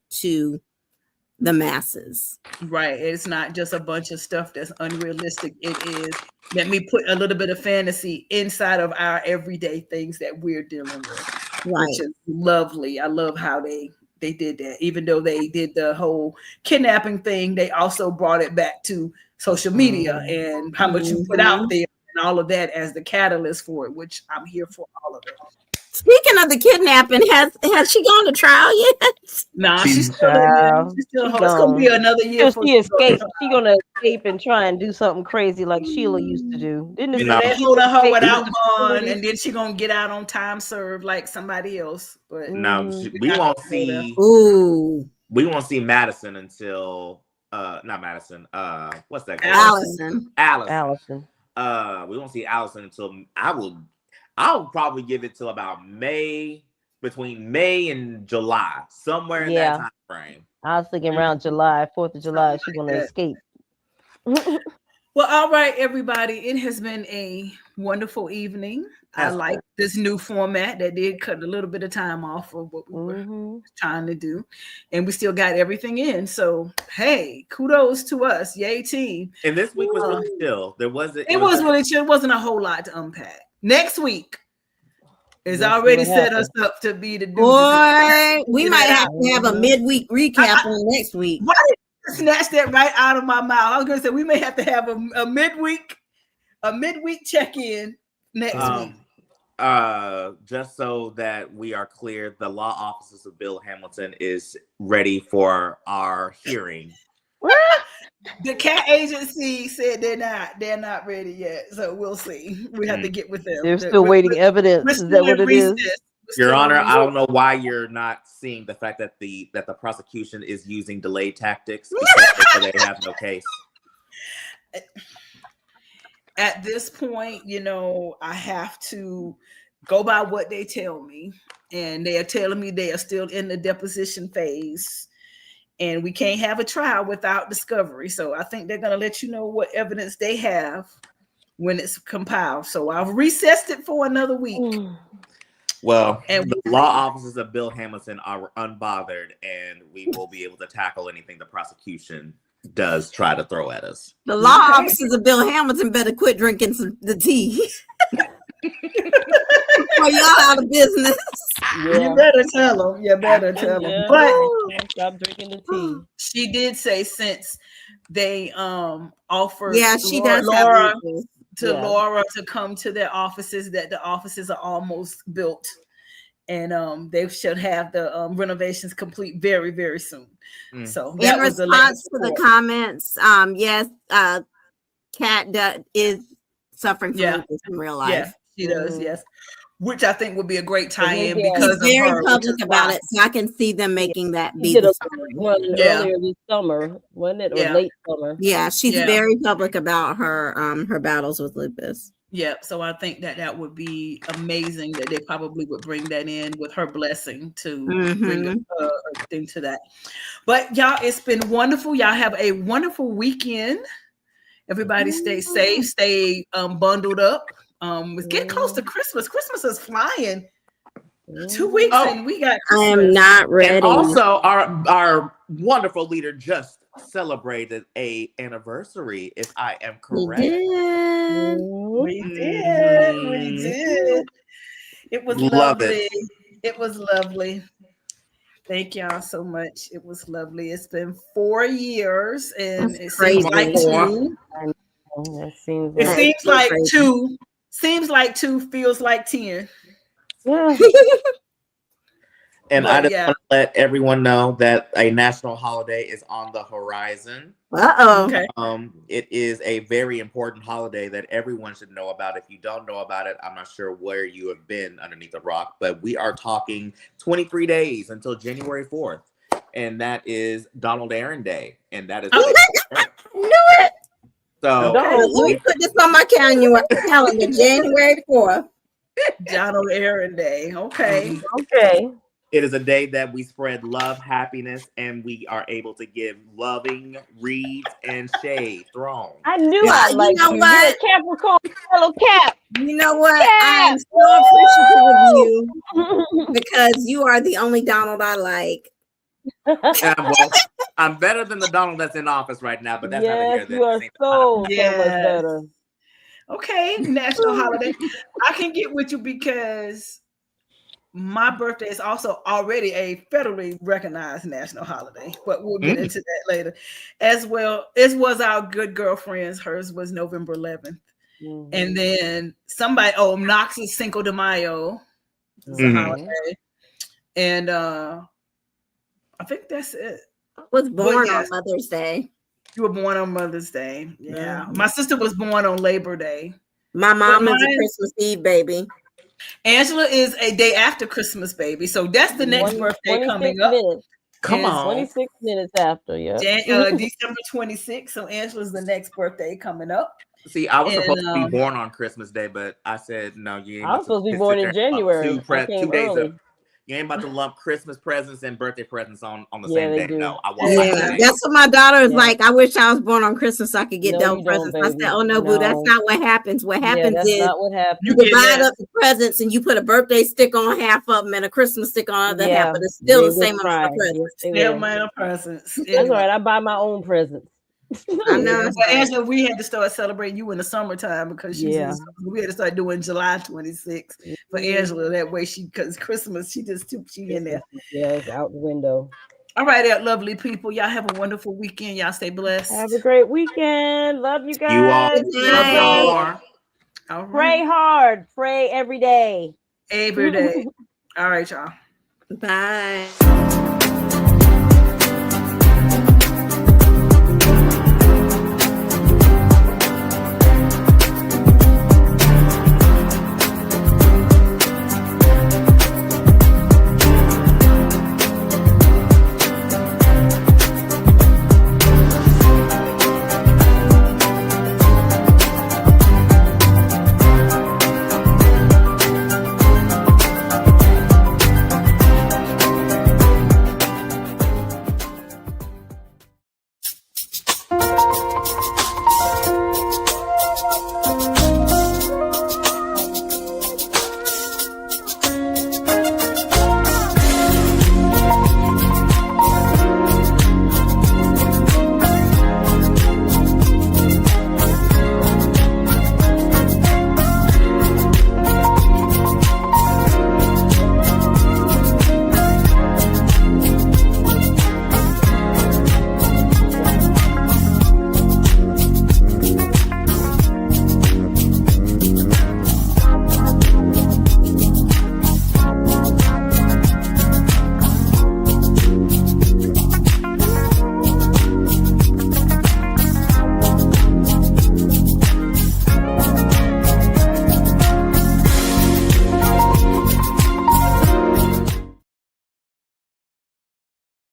the masses. Right. It's not just a bunch of stuff that's unrealistic. It is, let me put a little bit of fantasy inside of our everyday things that we're dealing with. Right. Which is lovely. I love how they did that. Even though they did the whole kidnapping thing, they also brought it back to social media and how much you put out there and all of that as the catalyst for it, which I'm here for all of it. Speaking of the kidnapping, has she gone to trial yet? Nah, she's still it's gonna be another year. She escaped. She's gonna escape and try and do something crazy like Sheila used to do. They're holding her without bond, and then she's gonna get out on time served like somebody else. But no, we won't see. We won't see Madison until not Madison. What's that? Allison. We won't see Allison until I'll probably give it till about between May and July, somewhere in that time frame. I was thinking around July, 4th of July, she's gonna escape. Well, all right, everybody. It has been a wonderful evening. I like this new format that did cut a little bit of time off of what we were trying to do. And we still got everything in. So, hey, kudos to us. Yay, team. And this week was really chill. It was really chill. It wasn't a whole lot to unpack. Next week is already set us up to be the boy. We might have to have a midweek recap on next week. snatched that right out of my mouth. I was going to say we may have to have a midweek check-in next week. Just so that we are clear, the law offices of Bill Hamilton is ready for our hearing. The cat agency said they're not ready yet, so we'll see. We have to get with them. They're still waiting evidence. Is that what it is? Your Honor, I don't know why you're not seeing the fact that the prosecution is using delay tactics because they have no case. At this point, I have to go by what they tell me, and they are telling me they are still in the deposition phase. And we can't have a trial without discovery. So I think they're going to let you know what evidence they have when it's compiled. So I've recessed it for another week. Well, and the law offices of Bill Hamilton are unbothered, and we will be able to tackle anything the prosecution does try to throw at us. The law offices of Bill Hamilton better quit drinking the tea. Or y'all out of business. Yeah. You better tell them. But stop drinking the tea. She did say since they offered Laura to come to their offices, that the offices are almost built, and they should have the renovations complete very, very soon. So in response to the comments, yes, Kat is suffering from lupus in real life. Yeah, she does. Yes. Which I think would be a great tie-in because she's very public about it, so I can see them making that be the one earlier this summer, wasn't it, or late summer? Yeah, she's very public about her battles with lupus. Yeah, so I think that would be amazing that they probably would bring that in with her blessing to bring a thing to that. But y'all, it's been wonderful. Y'all have a wonderful weekend. Everybody stay safe, stay bundled up. It's getting close to Christmas. Christmas is flying. 2 weeks and we got Christmas. I am not ready. And also, our wonderful leader just celebrated a anniversary, if I am correct. We did. It was lovely. It was lovely. Thank y'all so much. It was lovely. It's been 4 years, and it seems like 2. It seems like 2. Seems like 2, feels like 10. Yeah. And I just want to let everyone know that a national holiday is on the horizon. Okay. It is a very important holiday that everyone should know about. If you don't know about it, I'm not sure where you have been underneath a rock, but we are talking 23 days until January 4th. And that is Donald Aaron Day. And that is knew it. So let me put this on my calendar, January 4th. Donald Aaron Day. Okay. Okay. It is a day that we spread love, happiness, and we are able to give loving reads and shade thrown. I knew I liked you. You're a Capricorn, fellow Cap. You know what? I am so appreciative of you because you are the only Donald I like. Well, I'm better than the Donald that's in office right now, but that's yes, you are so much better. Okay, national holiday. I can get with you because my birthday is also already a federally recognized national holiday, but we'll get into that later. As well, it was our good girlfriend's. Hers was November 11th. And then Knox's Cinco de Mayo is a holiday. And I think that's it. I was born on Mother's Day. You were born on Mother's Day. Yeah. My sister was born on Labor Day. My mom is a Christmas Eve baby. Angela is a day after Christmas baby. So that's the next birthday coming up. Come on. 26 minutes after, December 26th. So Angela's the next birthday coming up. See, I was supposed to be born on Christmas Day, but I said, no, you ain't. I was supposed to be born in January. 2 days of. You ain't about to lump Christmas presents and birthday presents on the same day. No, I won't. Yeah, that's what my daughter is like. I wish I was born on Christmas so I could get double presents. I said, "Oh no, boo, that's not what happens. What happens is you divide up the presents and you put a birthday stick on half of them and a Christmas stick on the other half, but it's still the same amount of presents. Still amount of presents. That's all right. I buy my own presents. I know. But Angela, we had to start celebrating you in the summertime because we had to start doing July 26th for Angela. That way, because Christmas, she in there. Yeah, it's out the window. All right, lovely people. Y'all have a wonderful weekend. Y'all stay blessed. Have a great weekend. Love you guys. You all. Love y'all more. All right. Pray hard. Pray every day. Every day. All right, y'all. Bye.